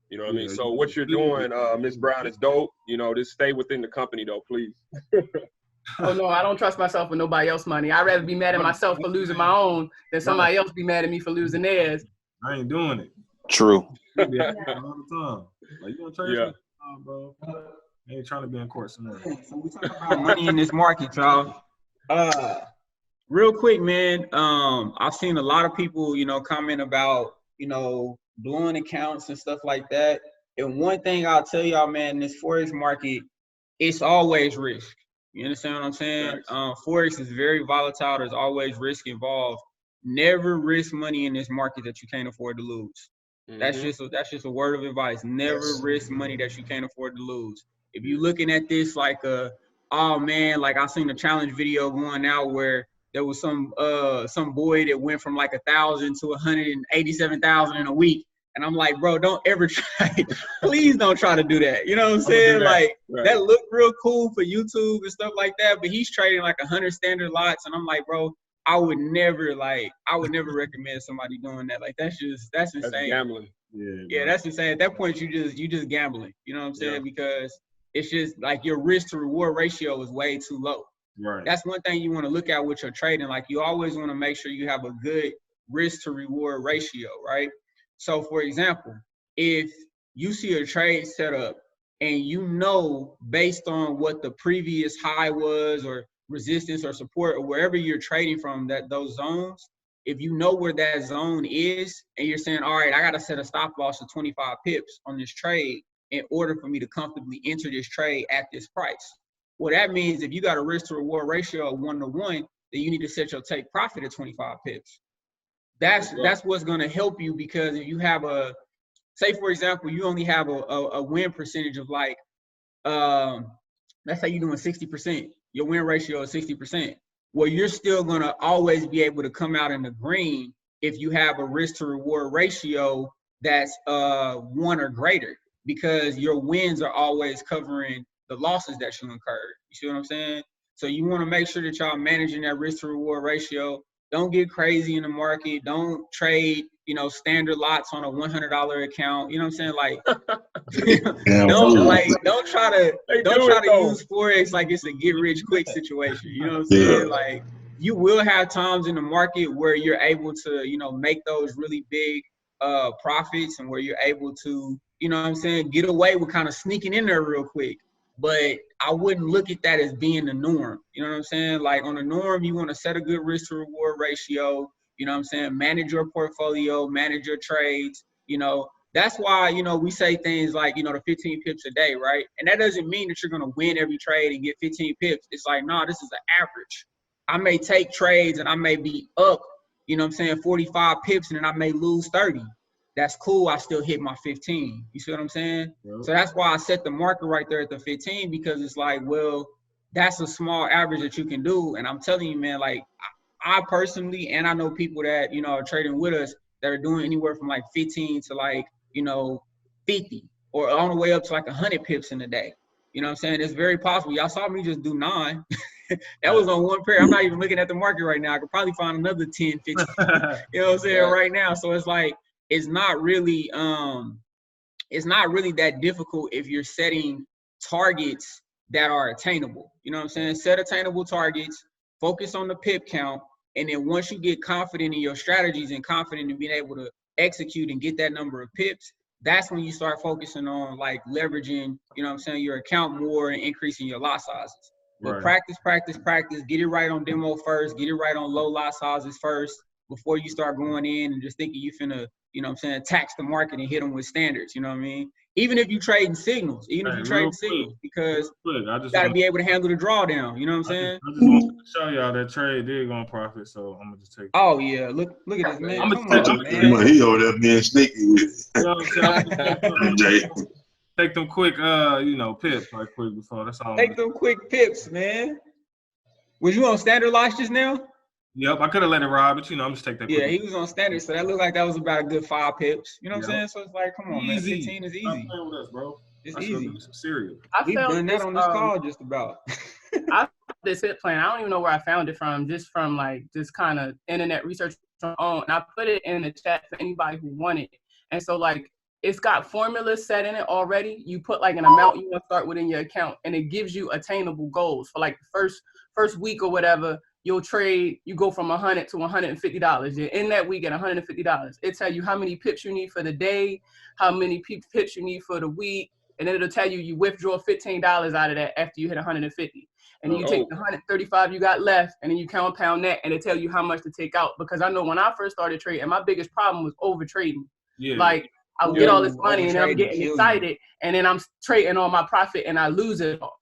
You know what I mean? So what you're doing, Ms. Brown, is dope. You know, just stay within the company though, please. Oh no, I don't trust myself with nobody else's money. I'd rather be mad at myself for losing my own than somebody else be mad at me for losing theirs. I ain't doing it. True. All the time. Like, you gonna trade bro? I ain't trying to be in court scenario. So we talk about money in this market, y'all. Real quick, man. I've seen a lot of people, you know, comment about, you know, blowing accounts and stuff like that. And one thing I'll tell y'all, man, in this Forex market, it's always risk. You understand what I'm saying? Forex is very volatile. There's always risk involved. Never risk money in this market that you can't afford to lose. Mm-hmm. That's just a word of advice. Never risk money that you can't afford to lose. If you're looking at this like oh man, like I seen a challenge video going out where there was some boy that went from like 1,000 to 187,000 in a week. And I'm like, bro, don't ever try. Please don't try to do that. You know what I'm saying? Like that looked real cool for YouTube and stuff like that. But he's trading like 100 standard lots. And I'm like, bro, I would never recommend somebody doing that. Like that's insane. That's gambling. Yeah, that's insane. At that point, you just gambling. You know what I'm saying? Yeah. Because it's just like your risk to reward ratio is way too low. Right. That's one thing you want to look at with your trading. Like you always want to make sure you have a good risk to reward ratio, right? So for example, if you see a trade set up and you know based on what the previous high was or resistance or support or wherever you're trading from, that those zones, if you know where that zone is and you're saying, all right, I got to set a stop loss of 25 pips on this trade in order for me to comfortably enter this trade at this price. Well, that means if you got a risk to reward ratio of 1-to-1, then you need to set your take profit at 25 pips. That's what's going to help you, because if you have say for example, you only have a win percentage of like, let's say you're doing 60%, your win ratio is 60%. Well, you're still going to always be able to come out in the green if you have a risk to reward ratio that's 1 or greater, because your wins are always covering the losses that you incurred. You see what I'm saying? So you want to make sure that y'all managing that risk to reward ratio. Don't get crazy in the market. Don't trade, you know, standard lots on a $100 account. You know what I'm saying? Like, don't try to use Forex like it's a get rich quick situation. You know what I'm saying? Like, you will have times in the market where you're able to, you know, make those really big profits, and where you're able to, you know what I'm saying, get away with kind of sneaking in there real quick. But I wouldn't look at that as being the norm. You know what I'm saying? Like on the norm, you want to set a good risk to reward ratio. You know what I'm saying? Manage your portfolio, manage your trades. You know, that's why, you know, we say things like, you know, the 15 pips a day, right? And that doesn't mean that you're going to win every trade and get 15 pips. It's like, no, this is an average. I may take trades and I may be up, you know what I'm saying, 45 pips, and then I may lose 30. That's cool. I still hit my 15. You see what I'm saying? Yep. So that's why I set the marker right there at the 15, because it's like, well, that's a small average that you can do. And I'm telling you, man, like I personally, and I know people that, you know, are trading with us that are doing anywhere from like 15 to like, you know, 50 or on the way up to like 100 pips in a day. You know what I'm saying? It's very possible. Y'all saw me just do 9. That was on one pair. I'm not even looking at the market right now. I could probably find another 10, 15, you know what I'm saying, right now. So it's like, it's not really that difficult if you're setting targets that are attainable. You know what I'm saying? Set attainable targets, focus on the pip count, and then once you get confident in your strategies and confident in being able to execute and get that number of pips, that's when you start focusing on like leveraging, you know what I'm saying, your account more and increasing your lot sizes. But practice, get it right on demo first, get it right on low lot sizes first before you start going in and just thinking you finna, you know what I'm saying, tax the market and hit them with standards, you know what I mean? Even if you trading signals, because you gotta be able to handle the drawdown, you know what I'm saying? I just want to show y'all that trade did go on profit, so I'm gonna just take. Oh yeah, look at this, man. I'm Come on, man. He over there being sneaky with it. You know what I'm saying? Take them quick, you know, pips right quick before. That's all. Take them quick pips, man. Was you on standard loss just now? Yep, I could have let it ride, but you know, I'm just take that. Yeah, he was on standard, so that looked like that was about a good 5 pips. You know what I'm saying? So it's like, come on, man, 15 is easy. Stop playing with us, bro. It's easy. Some cereal. We've done that on this call just about. I this hit plan. I don't even know where I found it from. Just from like just kind of internet research on my own. And I put it in the chat for anybody who wanted. And so like it's got formulas set in it already. You put like an amount you want to start within your account, and it gives you attainable goals for like the first week or whatever. You'll trade, you go from $100 to $150. You're in that week at $150. It tell you how many pips you need for the day, how many pips you need for the week, and then it'll tell you you withdraw $15 out of that after you hit 150. And then you take the 135 you got left, and then you compound that, and it tell you how much to take out. Because I know when I first started trading, my biggest problem was over trading. Yeah. Like I would get all this money, and then I'm getting excited, and then I'm trading all my profit, and I lose it all.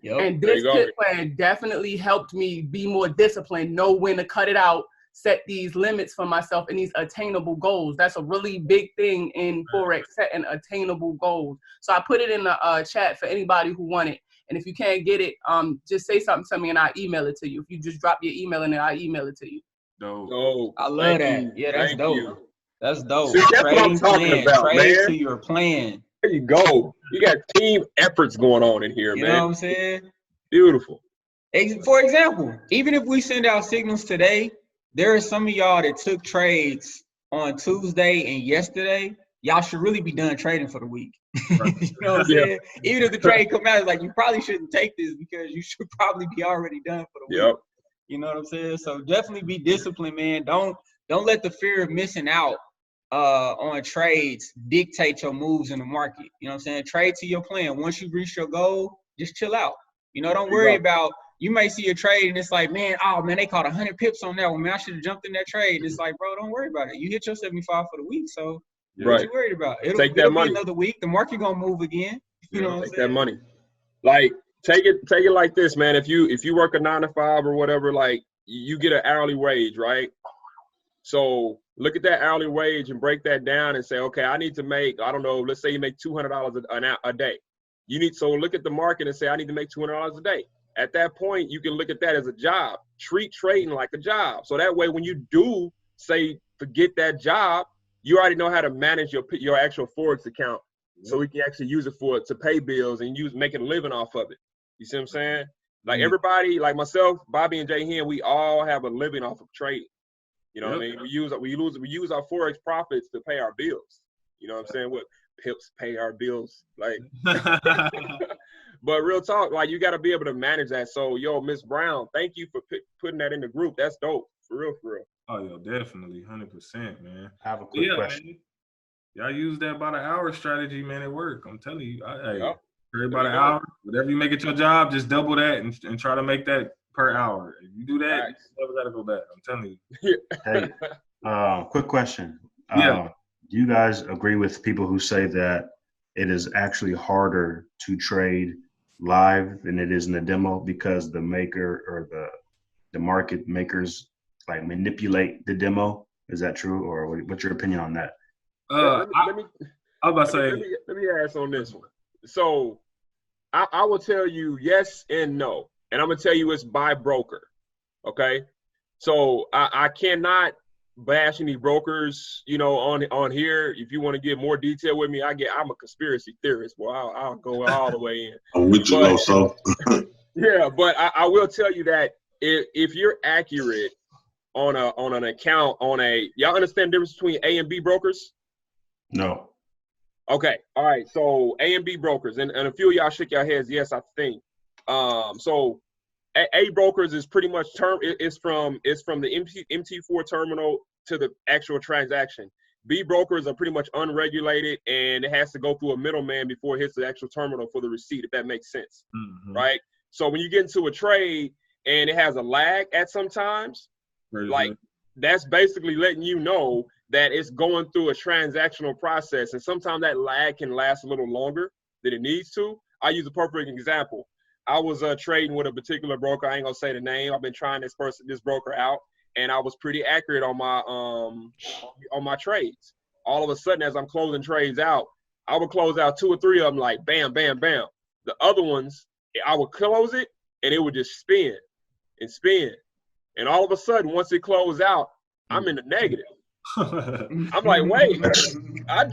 Yep. And this pit plan definitely helped me be more disciplined, know when to cut it out, set these limits for myself and these attainable goals. That's a really big thing in Forex, setting attainable goals. So I put it in the chat for anybody who want it. And if you can't get it, just say something to me and I'll email it to you. If you just drop your email in there, I'll email it to you. Dope. I love that. Yeah, that's dope. That's dope. See, that's what I'm talking about, Trade man. to your plan. There you go. You got team efforts going on in here, man. You know what I'm saying? Beautiful. For example, even if we send out signals today, there are some of y'all that took trades on Tuesday and yesterday. Y'all should really be done trading for the week. Right. You know what I'm saying? Even if the trade come out, it's like you probably shouldn't take this because you should probably be already done for the week. You know what I'm saying? So definitely be disciplined, man. Don't let the fear of missing out on trades dictate your moves in the market. You know what I'm saying? Trade to your plan. Once you reach your goal, just chill out. You know, don't worry about, you may see a trade and it's like, man, they caught 100 pips on that one. Man, I should have jumped in that trade. It's like, bro, don't worry about it. You hit your 75 for the week, so what you worried about? It'll be another week. The market gonna move again. You know what I'm saying? Take that money. Like, take it like this, man. If you work a 9 to 5 or whatever, like you get an hourly wage, right? So look at that hourly wage and break that down and say, okay, I need to make, I don't know, let's say you make $200 a day. So look at the market and say, I need to make $200 a day. At that point, you can look at that as a job. Treat trading like a job. So that way, when you do say forget that job, you already know how to manage your actual Forex account. So we can actually use it to pay bills and make a living off of it. You see what I'm saying? Like everybody, like myself, Bobby and Jay Hen, we all have a living off of trading. You know what I mean? We use our Forex profits to pay our bills. You know what I'm saying? What pips pay our bills, like. But real talk, like you got to be able to manage that. So, yo, Miss Brown, thank you for putting that in the group. That's dope, for real. Oh, yo, definitely, 100%, man. I have a quick question. Man. Y'all use that by the hour strategy, man. It work. I'm telling you. Trade by the hour. Whatever you make it your job, just double that and try to make that per hour. If you do that, you never got to go back. I'm telling you. Hey, quick question. Do you guys agree with people who say that it is actually harder to trade live than it is in the demo because the maker or the market makers like manipulate the demo? Is that true, or what's your opinion on that? Let me ask on this one. So I will tell you yes and no, and I'm gonna tell you it's by broker. Okay, So I cannot bash any brokers, you know, on here. If you want to get more detail with me, I'm a conspiracy theorist. Well, I'll go all the way in. I'm with you, Loso. Yeah, but I will tell you that if you're accurate on an account y'all understand the difference between A and B brokers? No. Okay, all right. So A and B brokers, and a few of y'all shook your heads. Yes, I think. So A brokers is pretty much it's from the MT4 terminal to the actual transaction. B brokers are pretty much unregulated, and it has to go through a middleman before it hits the actual terminal for the receipt, if that makes sense, right? So when you get into a trade and it has a lag at some times, like that's basically letting you know that it's going through a transactional process, and sometimes that lag can last a little longer than it needs to. I use a perfect example. I was trading with a particular broker. I ain't gonna say the name. I've been trying this broker out, and I was pretty accurate on my trades. All of a sudden, as I'm closing trades out, I would close out 2 or 3 of them like bam, bam, bam. The other ones, I would close it, and it would just spin and spin. And all of a sudden, once it closed out, I'm in the negative. I'm like, wait, I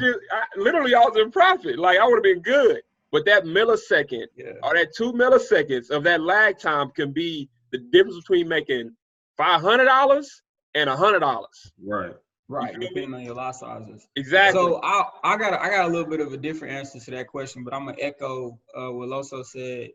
literally was in profit. Like I would have been good. But that millisecond or that 2 milliseconds of that lag time can be the difference between making $500 and $100. Right, depending on your lot sizes. Exactly. So I got a little bit of a different answer to that question, but I'm gonna echo what Loso said.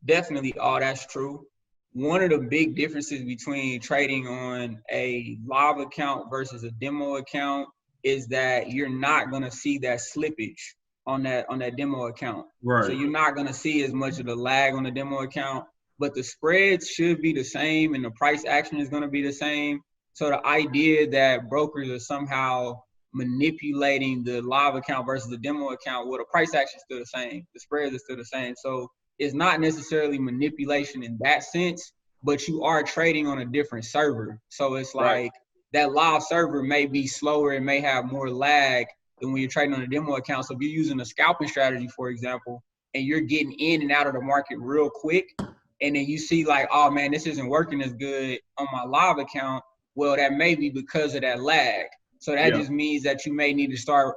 Definitely, all that's true. One of the big differences between trading on a live account versus a demo account is that you're not gonna see that slippage on that demo account. Right. So you're not gonna see as much of the lag on the demo account, but the spreads should be the same and the price action is gonna be the same. So the idea that brokers are somehow manipulating the live account versus the demo account, well, the price action is still the same. The spreads are still the same. So it's not necessarily manipulation in that sense, but you are trading on a different server. So it's like that live server may be slower and may have more lag than when you're trading on a demo account. So if you're using a scalping strategy, for example, and you're getting in and out of the market real quick, and then you see like, oh man, this isn't working as good on my live account, well, that may be because of that lag. So that just means that you may need to start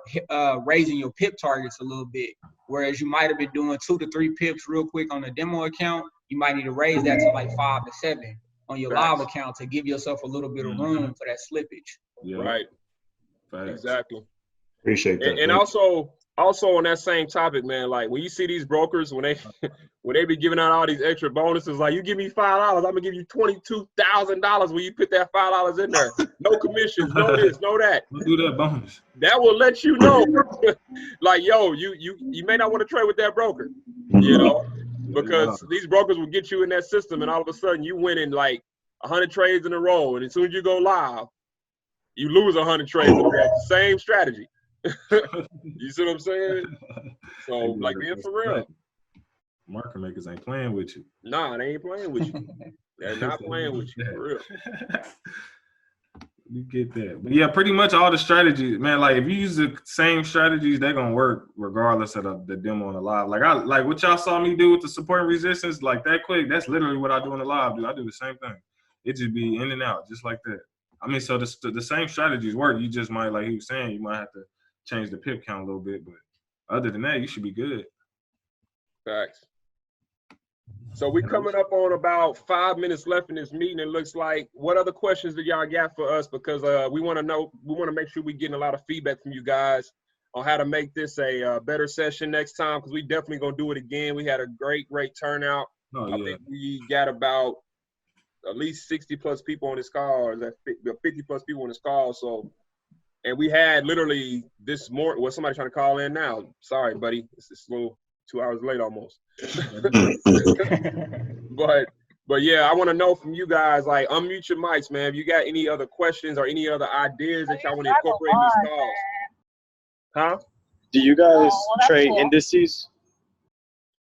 raising your pip targets a little bit. Whereas you might have been doing 2 to 3 pips real quick on the demo account, you might need to raise that to like 5 to 7 on your live account to give yourself a little bit of room for that slippage. Right. Exactly. Appreciate that. And also on that same topic, man, like when you see these brokers, when they be giving out all these extra bonuses, like you give me $5, I'm gonna give you $22,000 when you put that $5 in there. No commissions, no this, no that. We'll do that bonus. That will let you know, like, yo, you may not want to trade with that broker, you know, because these brokers will get you in that system, and all of a sudden you win in like 100 trades in a row, and as soon as you go live, you lose 100 trades in a row. Same strategy. You see what I'm saying? So, like, being for real. Market makers ain't playing with you. Nah, they ain't playing with you. They're not playing with you, for real. You get that. But yeah, pretty much all the strategies, man, like if you use the same strategies, they're gonna work regardless of the demo and the live. Like what y'all saw me do with the support and resistance, like that quick, that's literally what I do in the live, dude. I do the same thing. It just be in and out, just like that. I mean, so the same strategies work. You just might, like he was saying, you might have to change the pip count a little bit, but other than that, you should be good. Facts. So we're coming up on about 5 minutes left in this meeting. It looks like. What other questions do y'all got for us? Because we want to make sure we're getting a lot of feedback from you guys on how to make this a better session next time, because we definitely gonna do it again. We had a great turnout. I think we got about at least 60 plus people on this call, or 50 plus people on this call. So, and we had literally this morning. Well, somebody trying to call in now. Sorry, buddy. It's a little 2 hours late almost. But yeah, I want to know from you guys, like, unmute your mics, man. If you got any other questions or any other ideas that y'all want to incorporate in these calls. Huh? Do you guys trade indices?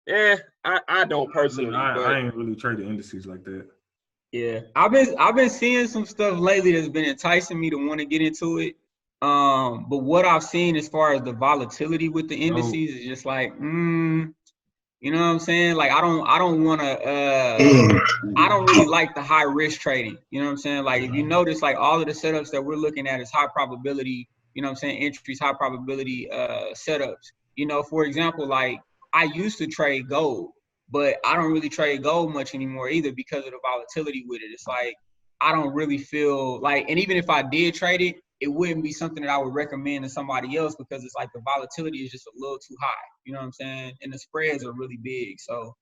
Yeah, I don't personally. I ain't really trade the indices like that. Yeah, I've been seeing some stuff lately that's been enticing me to want to get into it. But what I've seen as far as the volatility with the indices is just like, You know what I'm saying? Like I don't want to. I don't really like the high risk trading. You know what I'm saying? Like if you notice, like all of the setups that we're looking at is high probability. You know what I'm saying? Entries, high probability setups. You know, for example, like I used to trade gold, but I don't really trade gold much anymore either because of the volatility with it. It's like I don't really feel like, and even if I did trade it, it wouldn't be something that I would recommend to somebody else because it's like the volatility is just a little too high. You know what I'm saying? And the spreads are really big. So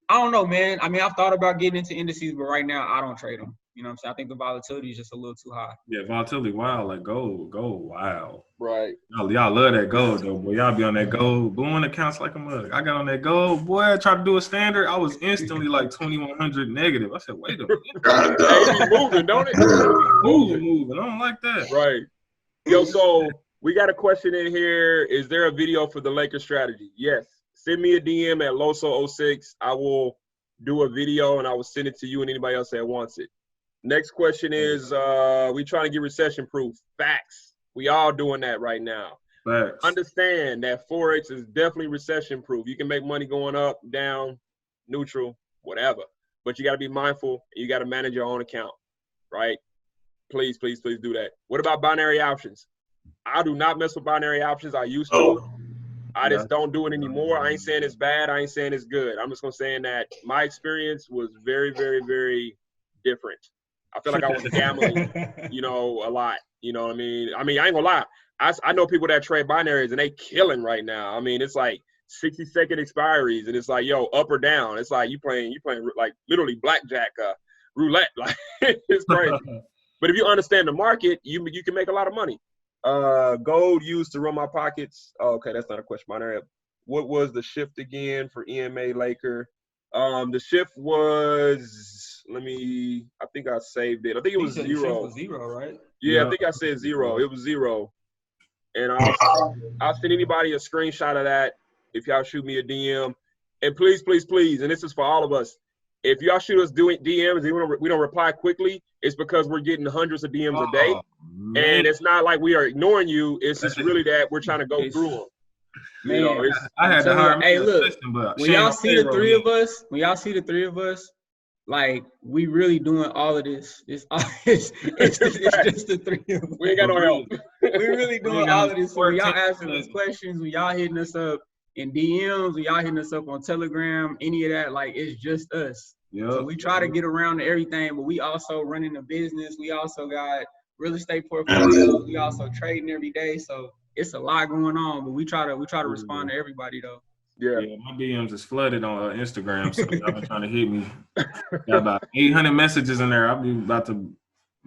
I don't know, man. I mean, I've thought about getting into indices, but right now I don't trade them. You know what I'm saying? I think the volatility is just a little too high. Yeah, volatility wild, like gold, wow. Right. Y'all love that gold though, boy. Y'all be on that gold blowing accounts like a mug. I got on that gold, boy. I tried to do a standard. I was instantly like 2,100 negative. I said, wait a minute. It be moving, don't it? Moving. I don't like that. Right. Yo, so we got a question in here. Is there a video for the Lakers strategy? Yes. Send me a DM at Loso06. I will do a video and I will send it to you and anybody else that wants it. Next question is, we trying to get recession proof. Facts. We all doing that right now. Facts. Understand that Forex is definitely recession proof. You can make money going up, down, neutral, whatever. But you got to be mindful. You got to manage your own account, right? Please, please, please do that. What about binary options? I do not mess with binary options. I used to. I just don't do it anymore. I ain't saying it's bad. I ain't saying it's good. I'm just going to say that my experience was very, very, very different. I feel like I was gambling, you know, a lot. You know what I mean? I ain't gonna lie. I know people that trade binaries and they killing right now. I mean, it's like 60-second expiries and it's like, yo, up or down. It's like you playing like literally blackjack, roulette. Like it's crazy. But if you understand the market, you can make a lot of money. Gold used to run my pockets. Oh, okay, that's not a question. Binary. What was the shift again for EMA Laker? The shift was, I think I saved it. I think it was 0. The shift was 0, right? Yeah, I think I said 0. It was 0. And I'll send anybody a screenshot of that if y'all shoot me a DM. And please, please, please, and this is for all of us, if y'all shoot us doing DMs and we don't reply quickly, it's because we're getting hundreds of DMs a day. Man. And it's not like we are ignoring you. It's just really that we're trying to go through them. Man, you know, I had to hire hey, look, but when y'all see the three of us, like we really doing all of this. It's just the three of us. We ain't got no help. We really doing all of this. So when y'all asking us questions, when y'all hitting us up in DMs, when y'all hitting us up on Telegram, any of that, like it's just us. Yep. So we try to get around to everything, but we also running a business. We also got real estate portfolios. We also trading every day. So it's a lot going on, but we try to respond to everybody though. Yeah, my DMs is flooded on Instagram, so y'all been trying to hit me. Got about 800 messages in there. I'll be about to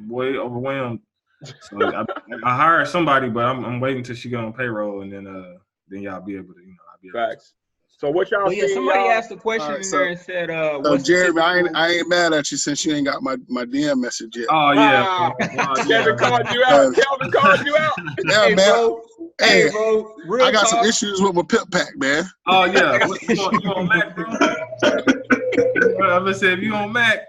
way overwhelmed. So I hired somebody, but I'm waiting till she get on payroll, and then y'all be able to, I'll be able to. Facts. So what y'all? Yeah, somebody asked a question in there and said, "What's Jeremy? I ain't mad at you since you ain't got my DM message yet." Oh yeah, Kevin called you out. Kelvin called you out. Yeah, hey, man. Bro. Hey, bro. I got some issues with my pip pack, man. Oh yeah, you on Mac, bro? I'm gonna say if you on Mac.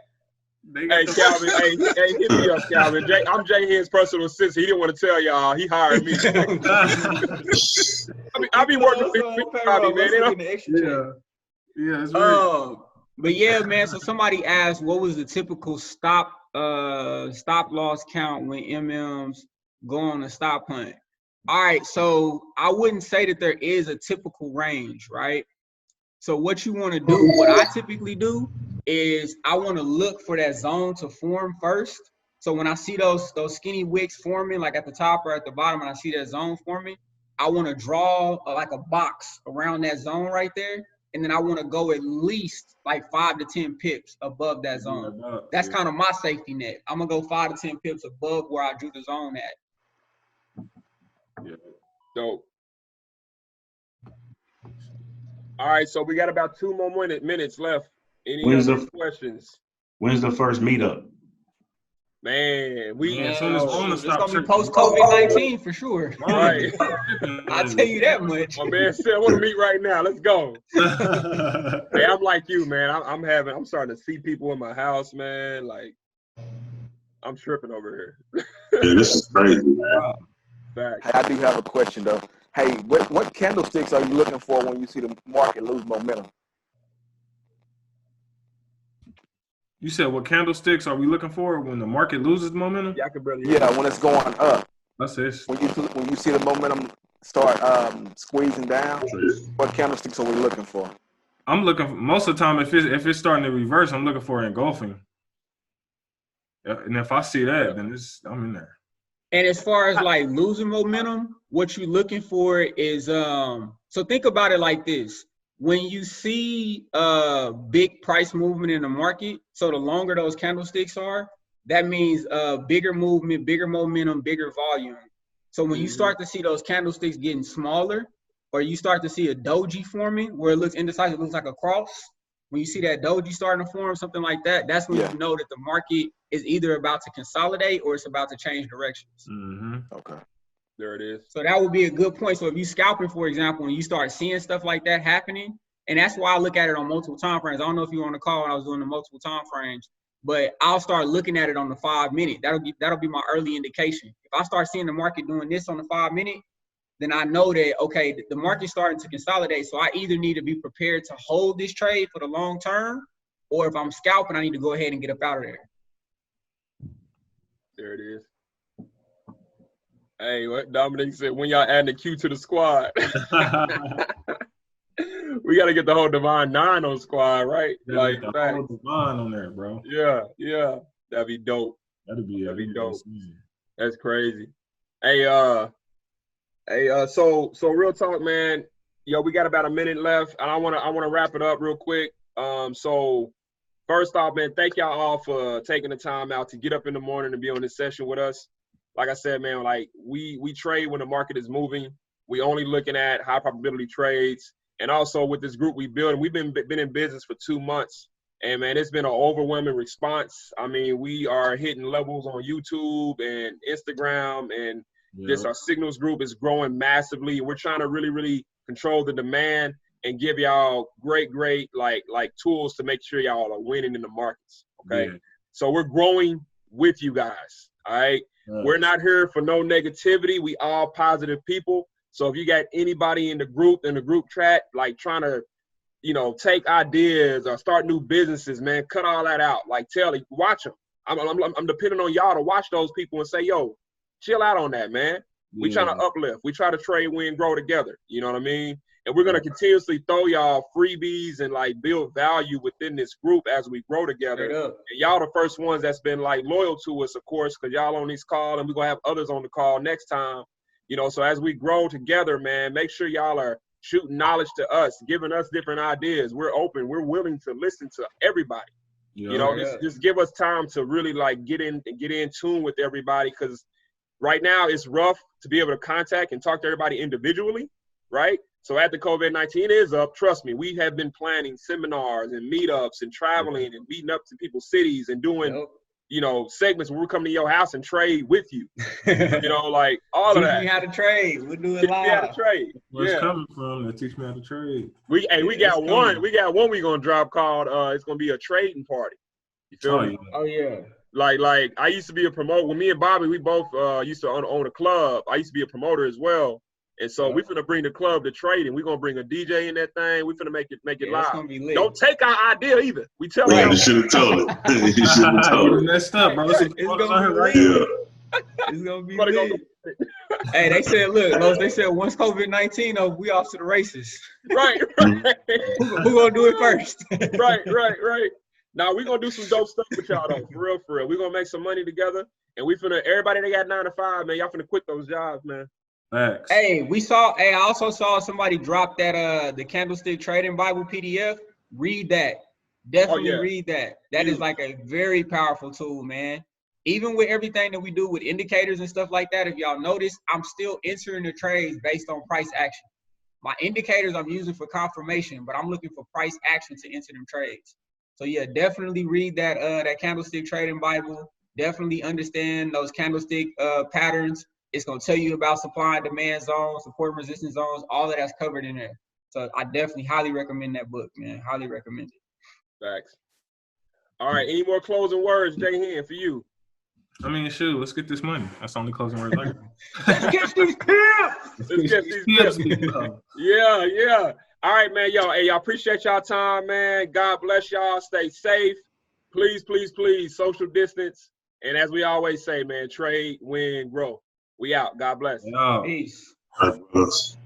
Hey Calvin, hey, hit me up, Calvin. I'm Jay Hinn's personal assistant. He didn't want to tell y'all. He hired me. I be working for Bobby, man. Yeah, it's right. But yeah, man. So somebody asked, what was the typical stop loss count when MMs go on a stop hunt? All right, so I wouldn't say that there is a typical range, right? So what you want to do, what I typically do, is I want to look for that zone to form first. So when I see those skinny wicks forming, like at the top or at the bottom, and I see that zone forming, I want to draw like a box around that zone right there, and then I want to go at least like 5 to 10 pips above that zone. That's kind of my safety net. I'm gonna go 5 to 10 pips above where I drew the zone at. Yeah. Dope. All right, so we got about 2 more minutes left. Any other questions? When's the first meetup? Man, it's gonna be post COVID-19 for sure. Right. I'll tell you that much. My man said, I want to meet right now. Let's go. Hey, I'm like you, man. I'm starting to see people in my house, man. Like, I'm tripping over here. Yeah, this is crazy, man. Facts. Hey, I do have a question though. Hey, what candlesticks are you looking for when you see the market lose momentum? You said what candlesticks are we looking for when the market loses momentum? Yeah, I can barely. Yeah, when it's going up. That's it. When you see the momentum start squeezing down, what candlesticks are we looking for? I'm looking for, most of the time if it's starting to reverse, I'm looking for engulfing. And if I see that, then I'm in there. And as far as like losing momentum, what you're looking for is so think about it like this. When you see big price movement in the market, so the longer those candlesticks are, that means bigger movement, bigger momentum, bigger volume. So when you start to see those candlesticks getting smaller, or you start to see a doji forming where it looks indecisive, it looks like a cross. When you see that doji starting to form, something like that, that's when you know that the market is either about to consolidate or it's about to change directions. Okay. There it is. So that would be a good point. So if you scalping, for example, and you start seeing stuff like that happening, and that's why I look at it on multiple time frames. I don't know if you were on the call when I was doing the multiple time frames, but I'll start looking at it on the 5 minute. That'll be my early indication. If I start seeing the market doing this on the 5 minute, then I know that, okay, the market's starting to consolidate. So I either need to be prepared to hold this trade for the long term, or if I'm scalping, I need to go ahead and get up out of there. There it is. Hey, what Dominic said, when y'all adding the Q to the squad. We got to get the whole Divine 9 on squad, right? Yeah, like the whole Divine on there, bro. Yeah. That'd be dope. That'd be dope. That's crazy. Hey, so real talk, man. Yo, we got about a minute left, and I wanna wrap it up real quick. So first off, man, thank y'all all for taking the time out to get up in the morning and be on this session with us. Like I said, man, like we trade when the market is moving. We only looking at high probability trades, and also with this group we build, and we've been in business for 2 months, and man, it's been an overwhelming response. I mean, we are hitting levels on YouTube and Instagram, and just our signals group is growing massively. We're trying to really control the demand and give y'all great like tools to make sure y'all are winning in the markets. Okay, so we're growing with you guys. All right, we're not here for no negativity. We all positive people. So if you got anybody in the group chat like trying to, take ideas or start new businesses, man, cut all that out. Like watch them. I'm depending on y'all to watch those people and say, yo, chill out on that, man. We trying to uplift. We try to trade, win, grow together. You know what I mean? And we're gonna continuously throw y'all freebies and like build value within this group as we grow together. And y'all the first ones that's been like loyal to us, of course, because y'all on this call, and we're gonna have others on the call next time. So as we grow together, man, make sure y'all are shooting knowledge to us, giving us different ideas. We're open. We're willing to listen to everybody. Just give us time to really like get in tune with everybody, because right now it's rough to be able to contact and talk to everybody individually, right? So after COVID-19 is up, trust me, we have been planning seminars and meetups and traveling and meeting up to people's cities and doing, segments where we're coming to your house and trade with you. Like all of that. Teach me how to trade. We're doing live. Teach me how to trade. Where's it coming from? That teach me how to trade. We got one. We got one we're gonna drop called it's gonna be a trading party. You feel me? Oh yeah. Like I used to be a promoter. When me and Bobby, we both used to own a club. I used to be a promoter as well. And so we're finna bring the club to trading. We're gonna bring a DJ in that thing. We're finna make it live. It's gonna be lit. Don't take our idea either. We tell you. You should have told it. You should have told it. Messed up, bro. It's gonna be lit. It's gonna be lit. Hey, they said, look, Los, they said once COVID-19 over, we off to the races. Right. Who gonna do it first? Right. Now we're gonna do some dope stuff with y'all though, for real. We're gonna make some money together, and everybody that got 9 to 5, man, y'all finna quit those jobs, man. Thanks. Hey, I also saw somebody drop that the Candlestick Trading Bible PDF. Read that. Definitely read that. That is like a very powerful tool, man. Even with everything that we do with indicators and stuff like that, if y'all notice, I'm still entering the trades based on price action. My indicators I'm using for confirmation, but I'm looking for price action to enter them trades. So yeah, definitely read that Candlestick Trading Bible. Definitely understand those candlestick patterns. It's gonna tell you about supply and demand zones, support and resistance zones, all of that's covered in there. So I definitely highly recommend that book, man. Highly recommend it. Facts. All right, any more closing words, Jay Hen, for you? I mean, shoot, let's get this money. That's the only closing words I got. Let's catch these pips. Let's catch these pips. Yeah. All right, man. Yo, hey, I appreciate y'all time, man. God bless y'all. Stay safe. please, please, please, social distance. And as we always say, man, trade, win, grow. We out. God bless. Yeah. Peace. All right, brothers.